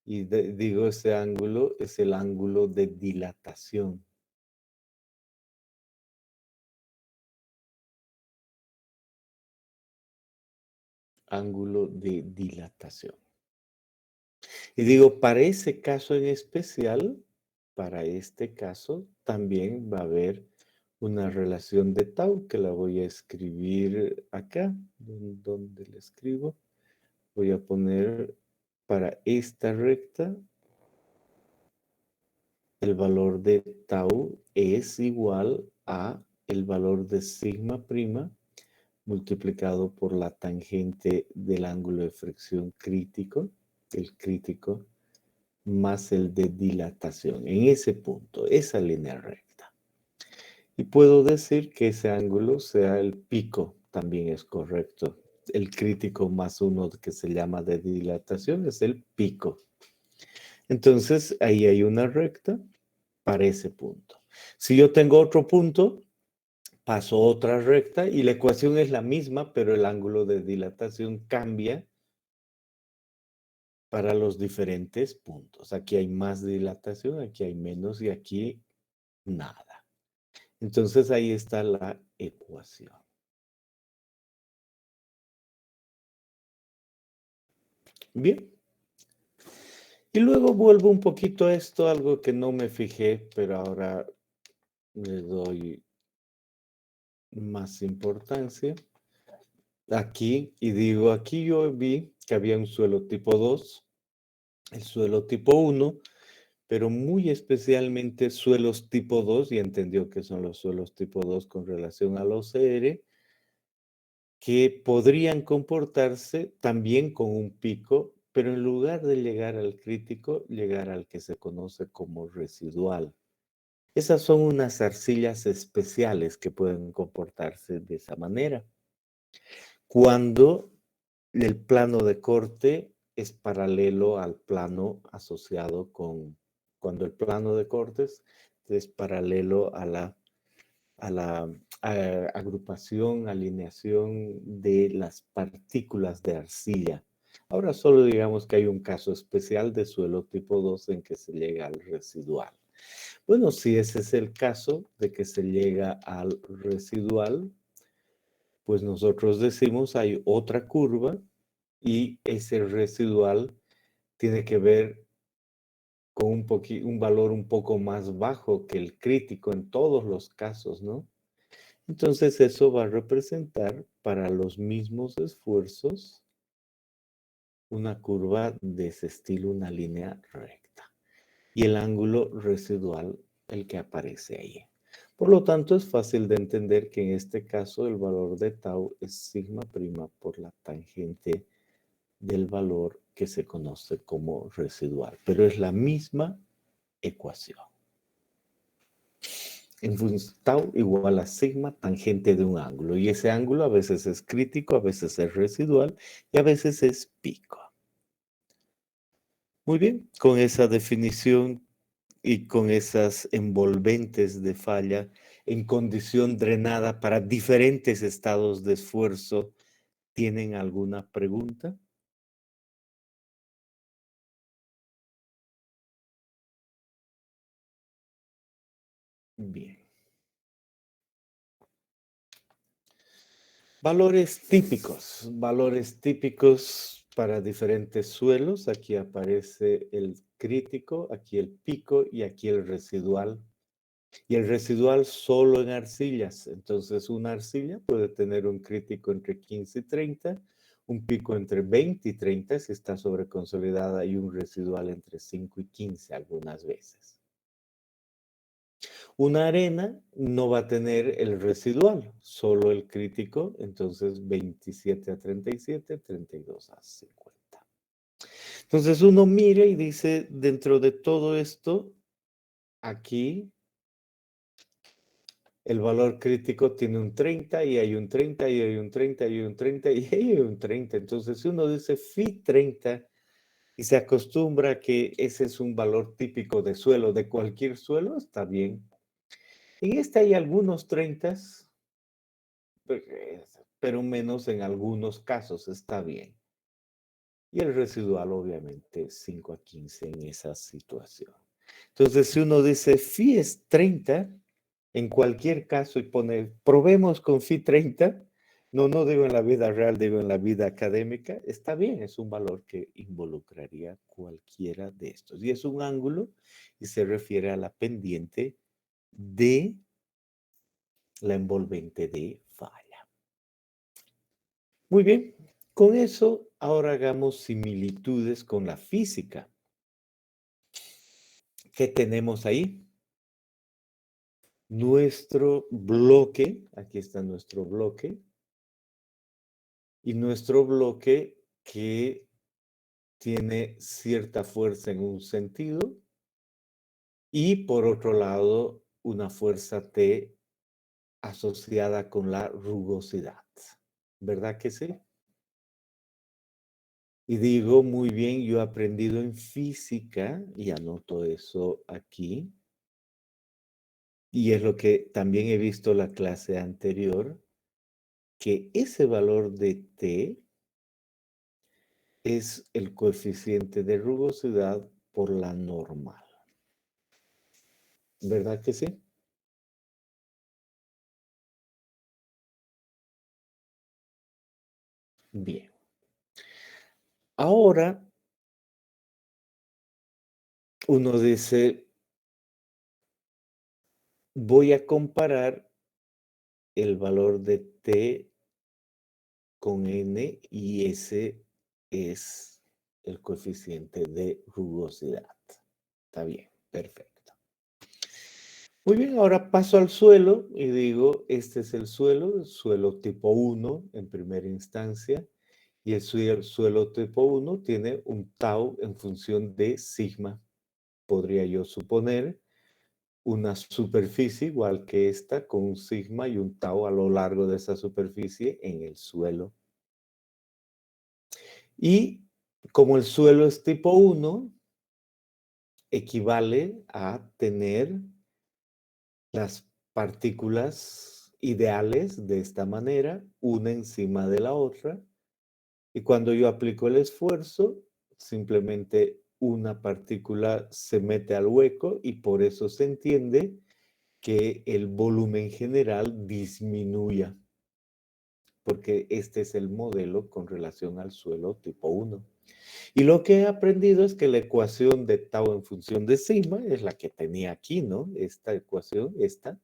Y digo, ese ángulo es el ángulo de dilatación. Ángulo de dilatación. Y digo, para ese caso en especial, para este caso, también va a haber una relación de tau que la voy a escribir acá, donde la escribo. Voy a poner para esta recta, el valor de tau es igual a el valor de sigma prima multiplicado por la tangente del ángulo de fricción crítico, el crítico, más el de dilatación, en ese punto, esa línea recta. Y puedo decir que ese ángulo sea el pico, también es correcto. El crítico más uno que se llama de dilatación es el pico. Entonces, ahí hay una recta para ese punto. Si yo tengo otro punto, paso otra recta y la ecuación es la misma, pero el ángulo de dilatación cambia para los diferentes puntos. Aquí hay más dilatación, aquí hay menos y aquí nada. Entonces ahí está la ecuación. Bien. Y luego vuelvo un poquito a esto, algo que no me fijé, pero ahora le doy más importancia. Aquí, y digo, aquí yo vi que había un suelo tipo 2, el suelo tipo 1, pero muy especialmente suelos tipo 2, y entendió que son los suelos tipo 2 con relación al OCR, que podrían comportarse también con un pico, pero en lugar de llegar al crítico, llegar al que se conoce como residual. Esas son unas arcillas especiales que pueden comportarse de esa manera. Cuando el plano de corte es paralelo al plano asociado con, cuando el plano de cortes es paralelo a la agrupación, alineación de las partículas de arcilla. Ahora solo digamos que hay un caso especial de suelo tipo 2 en que se llega al residual. Bueno, si ese es el caso de que se llega al residual, pues nosotros decimos hay otra curva y ese residual tiene que ver con un valor un poco más bajo que el crítico en todos los casos, ¿no? Entonces eso va a representar para los mismos esfuerzos una curva de ese estilo, una línea recta. Y el ángulo residual, el que aparece ahí. Por lo tanto, es fácil de entender que en este caso el valor de tau es sigma prima por la tangente del valor que se conoce como residual, pero es la misma ecuación. En función tau igual a sigma tangente de un ángulo, y ese ángulo a veces es crítico, a veces es residual y a veces es pico. Muy bien, con esa definición y con esas envolventes de falla en condición drenada para diferentes estados de esfuerzo, ¿tienen alguna pregunta? Bien. Valores típicos para diferentes suelos. Aquí aparece el crítico, aquí el pico y aquí el residual. Y el residual solo en arcillas. Entonces, una arcilla puede tener un crítico entre 15 y 30, un pico entre 20 y 30 si está sobreconsolidada y un residual entre 5 y 15 algunas veces. Una arena no va a tener el residual, solo el crítico, entonces 27 a 37, 32 a 50. Entonces uno mira y dice, dentro de todo esto, aquí el valor crítico tiene un 30 y hay un 30 y hay un 30 y hay un 30 y hay un 30. Entonces si uno dice phi 30 y se acostumbra a que ese es un valor típico de suelo, de cualquier suelo, está bien. En este hay algunos 30, pero menos en algunos casos, está bien. Y el residual, obviamente, 5 a 15 en esa situación. Entonces, si uno dice phi es 30, en cualquier caso, y pone, probemos con phi 30, no digo en la vida real, digo en la vida académica, está bien, es un valor que involucraría cualquiera de estos. Y es un ángulo y se refiere a la pendiente de la envolvente de falla. Muy bien, con eso ahora hagamos similitudes con la física. ¿Qué tenemos ahí? Nuestro bloque, aquí está nuestro bloque, y nuestro bloque que tiene cierta fuerza en un sentido y por otro lado una fuerza T asociada con la rugosidad. ¿Verdad que sí? Y digo, muy bien, yo he aprendido en física y anoto eso aquí, Y es lo que también he visto la clase anterior, que ese valor de T es el coeficiente de rugosidad por la normal. ¿Verdad que sí? Bien. Ahora uno dice, voy a comparar el valor de T con N y ese es el coeficiente de rugosidad. Está bien, perfecto. Muy bien, ahora paso al suelo y digo, este es el suelo tipo 1 en primera instancia, y el suelo tipo 1 tiene un tau en función de sigma. Podría yo suponer una superficie igual que esta con un sigma y un tau a lo largo de esa superficie en el suelo. Y como el suelo es tipo 1, equivale a tener las partículas ideales de esta manera, una encima de la otra, y cuando yo aplico el esfuerzo, simplemente una partícula se mete al hueco y por eso se entiende que el volumen general disminuya, porque este es el modelo con relación al suelo tipo 1. Y lo que he aprendido es que la ecuación de tau en función de sigma es la que tenía aquí, ¿no? Esta ecuación, esta.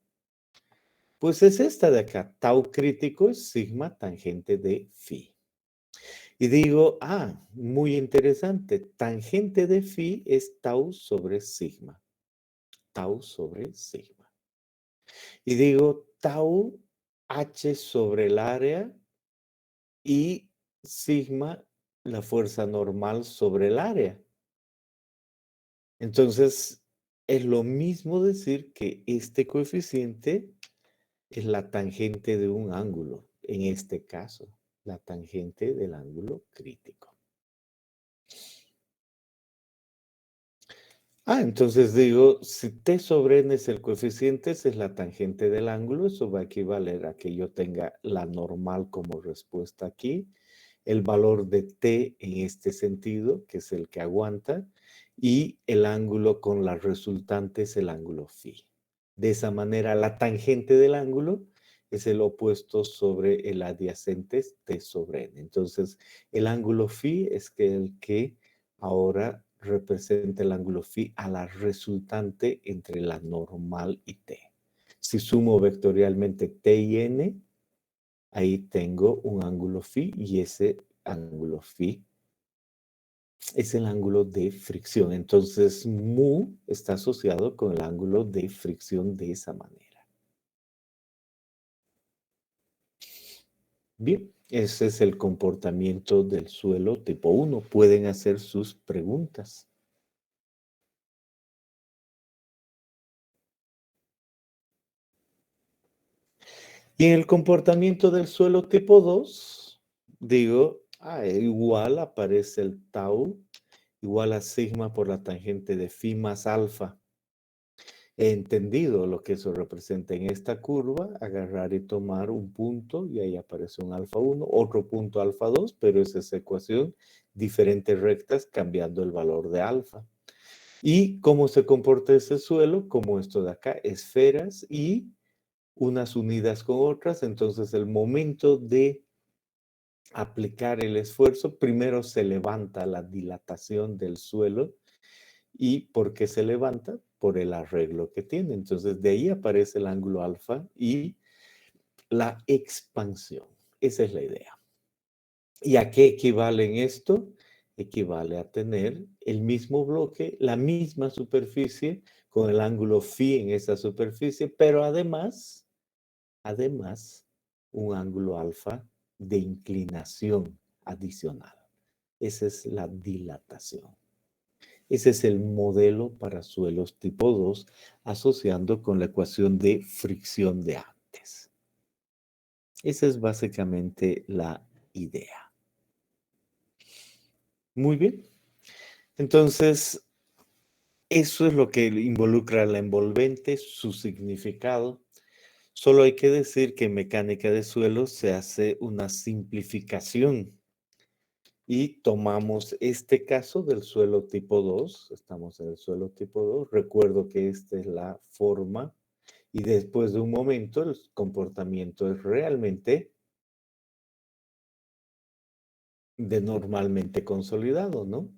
Pues es esta de acá. Tau crítico es sigma tangente de phi. Y digo, muy interesante. Tangente de phi es tau sobre sigma. Tau sobre sigma. Y digo, tau h sobre el área y sigma, la fuerza normal sobre el área. Entonces, es lo mismo decir que este coeficiente es la tangente de un ángulo, en este caso, la tangente del ángulo crítico. Entonces digo, si t sobre n es el coeficiente, esa es la tangente del ángulo, eso va a equivaler a que yo tenga la normal como respuesta aquí, el valor de t en este sentido, que es el que aguanta, y el ángulo con la resultante es el ángulo phi. De esa manera, la tangente del ángulo es el opuesto sobre el adyacente t sobre n. Entonces, el ángulo phi es el que ahora representa el ángulo phi a la resultante entre la normal y t. Si sumo vectorialmente t y n, ahí tengo un ángulo phi y ese ángulo phi es el ángulo de fricción. Entonces, mu está asociado con el ángulo de fricción de esa manera. Bien, ese es el comportamiento del suelo tipo 1. Pueden hacer sus preguntas. Y en el comportamiento del suelo tipo 2, digo, igual aparece el tau igual a sigma por la tangente de phi más alfa. He entendido lo que eso representa en esta curva, agarrar y tomar un punto y ahí aparece un alfa 1, otro punto alfa 2, pero es esa ecuación, diferentes rectas cambiando el valor de alfa. ¿Y cómo se comporta ese suelo? Como esto de acá, esferas y unas unidas con otras, entonces el momento de aplicar el esfuerzo, primero se levanta la dilatación del suelo. ¿Y por qué se levanta? Por el arreglo que tiene. Entonces de ahí aparece el ángulo alfa y la expansión. Esa es la idea. ¿Y a qué equivale en esto? Equivale a tener el mismo bloque, la misma superficie, con el ángulo phi en esa superficie, pero además, un ángulo alfa de inclinación adicional. Esa es la dilatación. Ese es el modelo para suelos tipo 2, asociando con la ecuación de fricción de antes. Esa es básicamente la idea. Muy bien. Entonces, Eso es lo que involucra la envolvente, su significado. Solo hay que decir que en mecánica de suelos se hace una simplificación y tomamos este caso del suelo tipo 2. Estamos en el suelo tipo 2. Recuerdo que esta es la forma y después de un momento el comportamiento es realmente de normalmente consolidado, ¿no?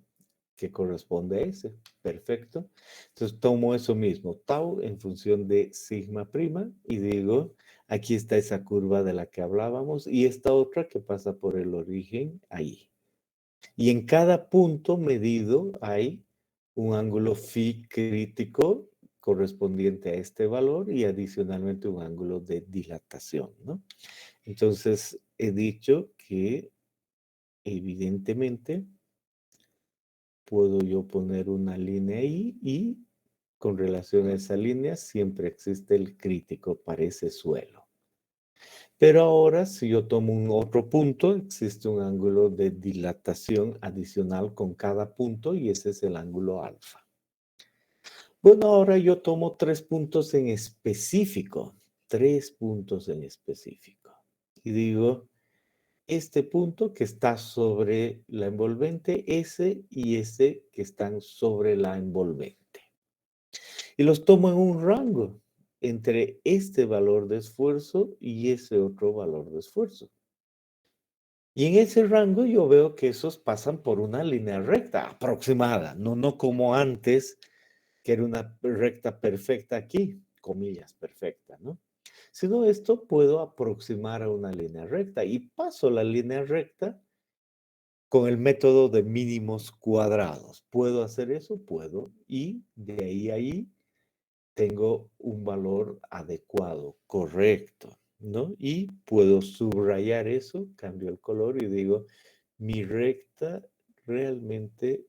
Que corresponde a ese. Perfecto. Entonces tomo eso mismo, tau en función de sigma prima y digo, aquí está esa curva de la que hablábamos y esta otra que pasa por el origen ahí. Y en cada punto medido hay un ángulo phi crítico correspondiente a este valor y adicionalmente un ángulo de dilatación, ¿no? Entonces he dicho que evidentemente puedo yo poner una línea ahí y con relación a esa línea siempre existe el crítico para ese suelo. Pero ahora si yo tomo un otro punto, existe un ángulo de dilatación adicional con cada punto y ese es el ángulo alfa. Bueno, ahora yo tomo 3 puntos en específico, 3 puntos en específico. Y digo, este punto que está sobre la envolvente, ese y ese que están sobre la envolvente. Y los tomo en un rango entre este valor de esfuerzo y ese otro valor de esfuerzo. Y en ese rango yo veo que esos pasan por una línea recta aproximada, no como antes, que era una recta perfecta aquí, comillas, perfecta, ¿no? Sino esto puedo aproximar a una línea recta y paso la línea recta con el método de mínimos cuadrados. ¿Puedo hacer eso? Puedo. Y de ahí a ahí tengo un valor adecuado, correcto, ¿no? Y puedo subrayar eso, cambio el color y digo, mi recta realmente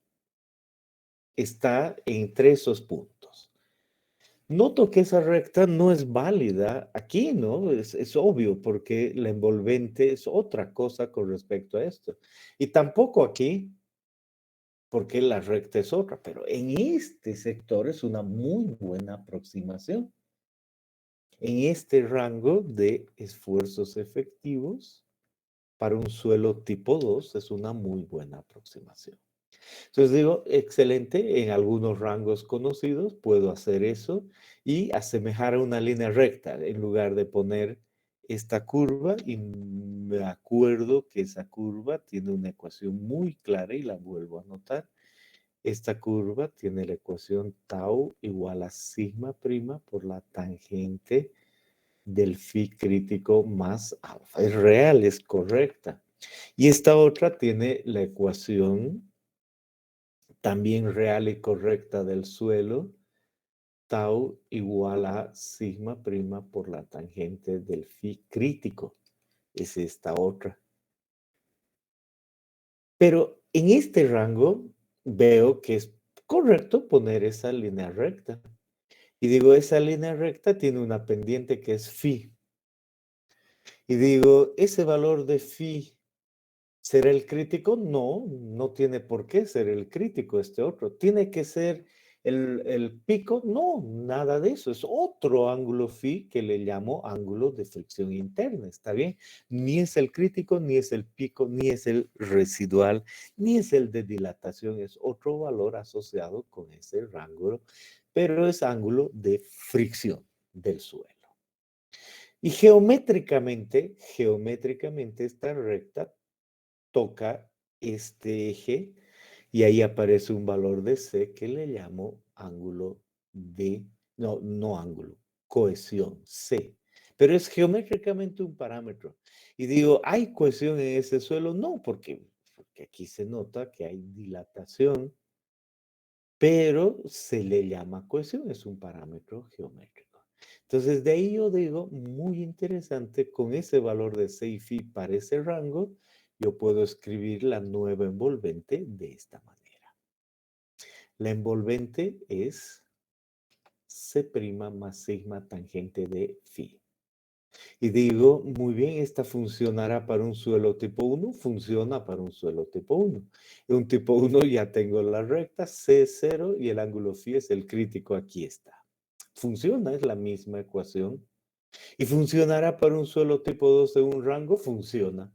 está entre esos puntos. Noto que esa recta no es válida aquí, ¿no? Es obvio porque la envolvente es otra cosa con respecto a esto. Y tampoco aquí porque la recta es otra, pero en este sector es una muy buena aproximación. En este rango de esfuerzos efectivos para un suelo tipo 2 es una muy buena aproximación. Entonces digo, excelente, en algunos rangos conocidos puedo hacer eso y asemejar a una línea recta en lugar de poner esta curva y me acuerdo que esa curva tiene una ecuación muy clara y la vuelvo a anotar. Esta curva tiene la ecuación tau igual a sigma prima por la tangente del phi crítico más alfa. Es real, es correcta. Y esta otra tiene la ecuación también real y correcta del suelo, tau igual a sigma prima por la tangente del phi crítico. Es esta otra. Pero en este rango veo que es correcto poner esa línea recta. Y digo, esa línea recta tiene una pendiente que es phi. Y digo, ese valor de phi, ¿será el crítico? No, no tiene por qué ser el crítico este otro. ¿Tiene que ser el pico? No, nada de eso. Es otro ángulo phi que le llamo ángulo de fricción interna. ¿Está bien? Ni es el crítico, ni es el pico, ni es el residual, ni es el de dilatación. Es otro valor asociado con ese ángulo, pero es ángulo de fricción del suelo. Y geométricamente esta recta toca este eje y ahí aparece un valor de C que le llamo ángulo de, no ángulo, cohesión, C. Pero es geométricamente un parámetro. Y digo, ¿hay cohesión en ese suelo? No, porque aquí se nota que hay dilatación, pero se le llama cohesión, es un parámetro geométrico. Entonces, de ahí yo digo, muy interesante, con ese valor de 6 phi para ese rango, yo puedo escribir la nueva envolvente de esta manera. La envolvente es C' más sigma tangente de phi. Y digo, muy bien, esta funcionará para un suelo tipo 1, funciona para un suelo tipo 1. En un tipo 1 ya tengo la recta, C es 0 y el ángulo φ es el crítico, aquí está. Funciona, es la misma ecuación. Y funcionará para un suelo tipo 2 de un rango, funciona.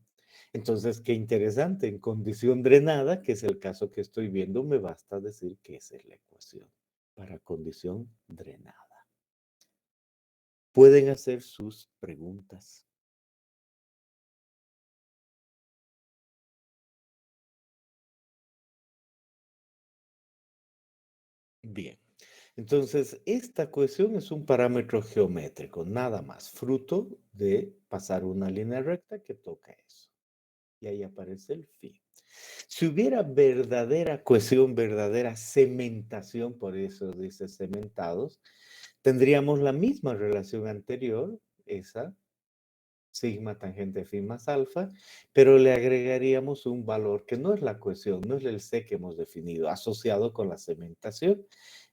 Entonces, qué interesante, en condición drenada, que es el caso que estoy viendo, me basta decir que esa es la ecuación para condición drenada. Pueden hacer sus preguntas. Bien, entonces esta ecuación es un parámetro geométrico, nada más, fruto de pasar una línea recta que toca eso. Y ahí aparece el phi. Si hubiera verdadera cohesión, verdadera cementación, por eso dice cementados, tendríamos la misma relación anterior, esa, sigma tangente phi más alfa, pero le agregaríamos un valor que no es la cohesión, no es el C que hemos definido, asociado con la cementación.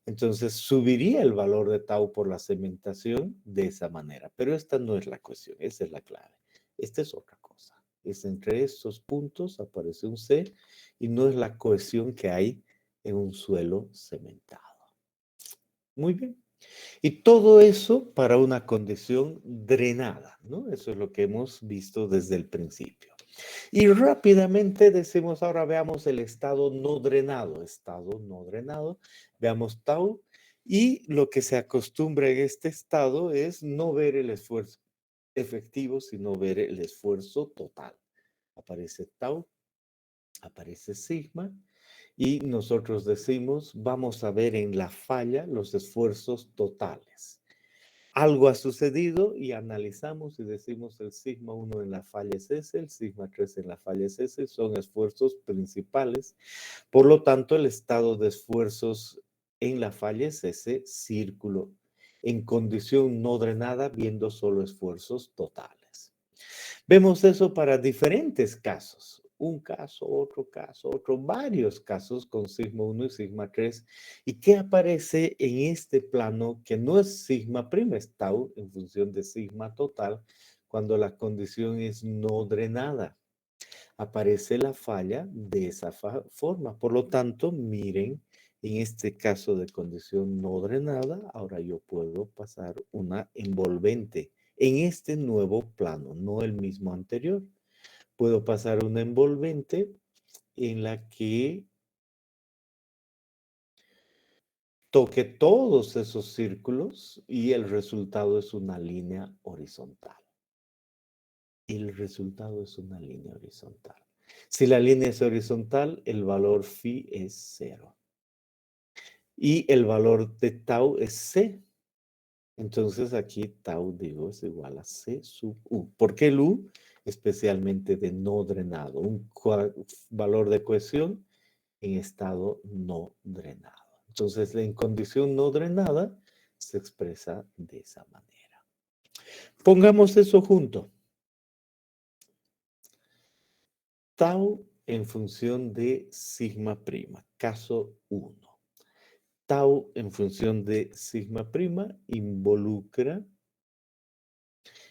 Entonces subiría el valor de tau por la cementación de esa manera, pero esta no es la cohesión, esa es la clave. Esta es otra cosa. Es entre estos puntos aparece un C y no es la cohesión que hay en un suelo cementado. Muy bien. Y todo eso para una condición drenada, ¿no? Eso es lo que hemos visto desde el principio. Y rápidamente decimos, ahora veamos el estado no drenado. Estado no drenado. Veamos tau. Y lo que se acostumbra en este estado es no ver el esfuerzo efectivo, sino ver el esfuerzo total. Aparece tau, aparece sigma. Y nosotros decimos, vamos a ver en la falla los esfuerzos totales. Algo ha sucedido y analizamos y decimos el sigma 1 en la falla es ese, el sigma 3 en la falla es ese, son esfuerzos principales. Por lo tanto, el estado de esfuerzos en la falla es ese círculo en condición no drenada, viendo solo esfuerzos totales. Vemos eso para diferentes casos. Un caso, otro, varios casos con sigma 1 y sigma 3. ¿Y qué aparece en este plano que no es sigma prima, es tau en función de sigma total, cuando la condición es no drenada? Aparece la falla de esa forma. Por lo tanto, miren, en este caso de condición no drenada, ahora yo puedo pasar una envolvente en este nuevo plano, no el mismo anterior. Puedo pasar una envolvente en la que toque todos esos círculos y el resultado es una línea horizontal. El resultado es una línea horizontal. Si la línea es horizontal, el valor phi es 0. Y el valor de tau es C. Entonces aquí tau, digo, es igual a C sub U. ¿Por qué el U? Especialmente de no drenado. Un valor de cohesión en estado no drenado. Entonces, en condición no drenada se expresa de esa manera. Pongamos eso junto. Tau en función de sigma prima, caso 1. Tau en función de sigma prima involucra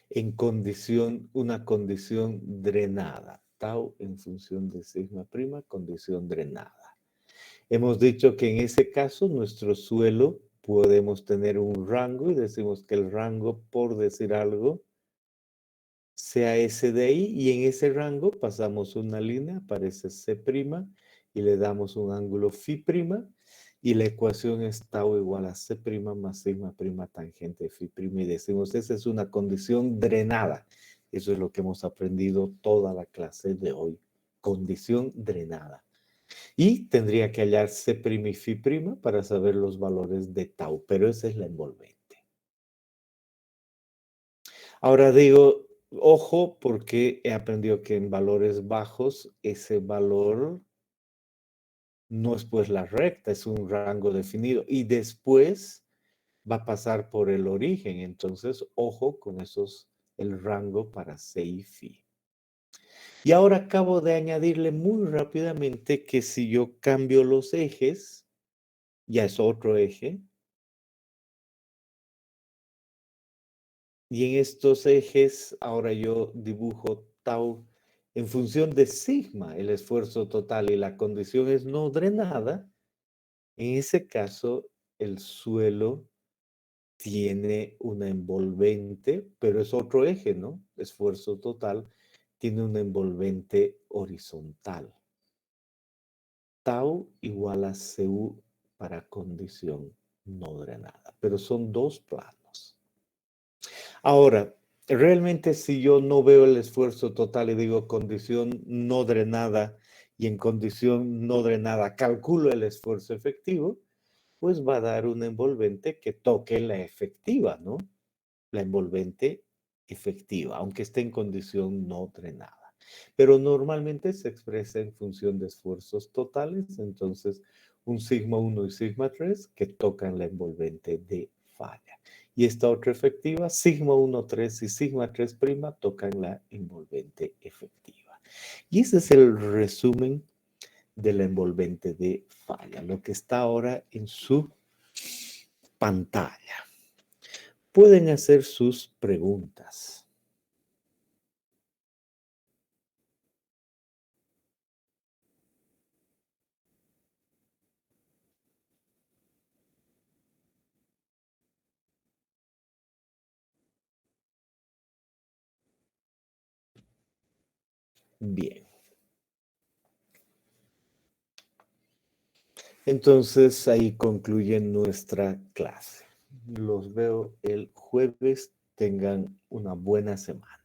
en una condición drenada. Tau en función de sigma prima, condición drenada. Hemos dicho que en ese caso nuestro suelo podemos tener un rango y decimos que el rango, por decir algo, sea ese de ahí y en ese rango pasamos una línea, aparece C' y le damos un ángulo phi' y la ecuación es tau igual a C' más sigma prima tangente phi' y decimos esa es una condición drenada. Eso es lo que hemos aprendido toda la clase de hoy. Condición drenada. Y tendría que hallar C' y phi' para saber los valores de tau, pero esa es la envolvente. Ahora digo, ojo, porque he aprendido que en valores bajos ese valor no es pues la recta, es un rango definido. Y después va a pasar por el origen. Entonces, ojo con esos, el rango para C y phi. Y ahora acabo de añadirle muy rápidamente que si yo cambio los ejes, ya es otro eje, Y en estos ejes, ahora yo dibujo tau en función de sigma, el esfuerzo total, y la condición es no drenada. En ese caso, el suelo tiene una envolvente, pero es otro eje, ¿no? Esfuerzo total tiene una envolvente horizontal. Tau igual a Cu para condición no drenada, pero son dos planos. Ahora, realmente si yo no veo el esfuerzo total y digo condición no drenada y en condición no drenada calculo el esfuerzo efectivo, pues va a dar una envolvente que toque la efectiva, ¿no? La envolvente efectiva, aunque esté en condición no drenada. Pero normalmente se expresa en función de esfuerzos totales, entonces un sigma 1 y sigma 3 que tocan la envolvente de falla. Y esta otra efectiva, sigma 1, 3 y sigma 3' tocan la envolvente efectiva. Y ese es el resumen de la envolvente de falla, lo que está ahora en su pantalla. Pueden hacer sus preguntas. Bien. Entonces ahí concluye nuestra clase. Los veo el jueves. Tengan una buena semana.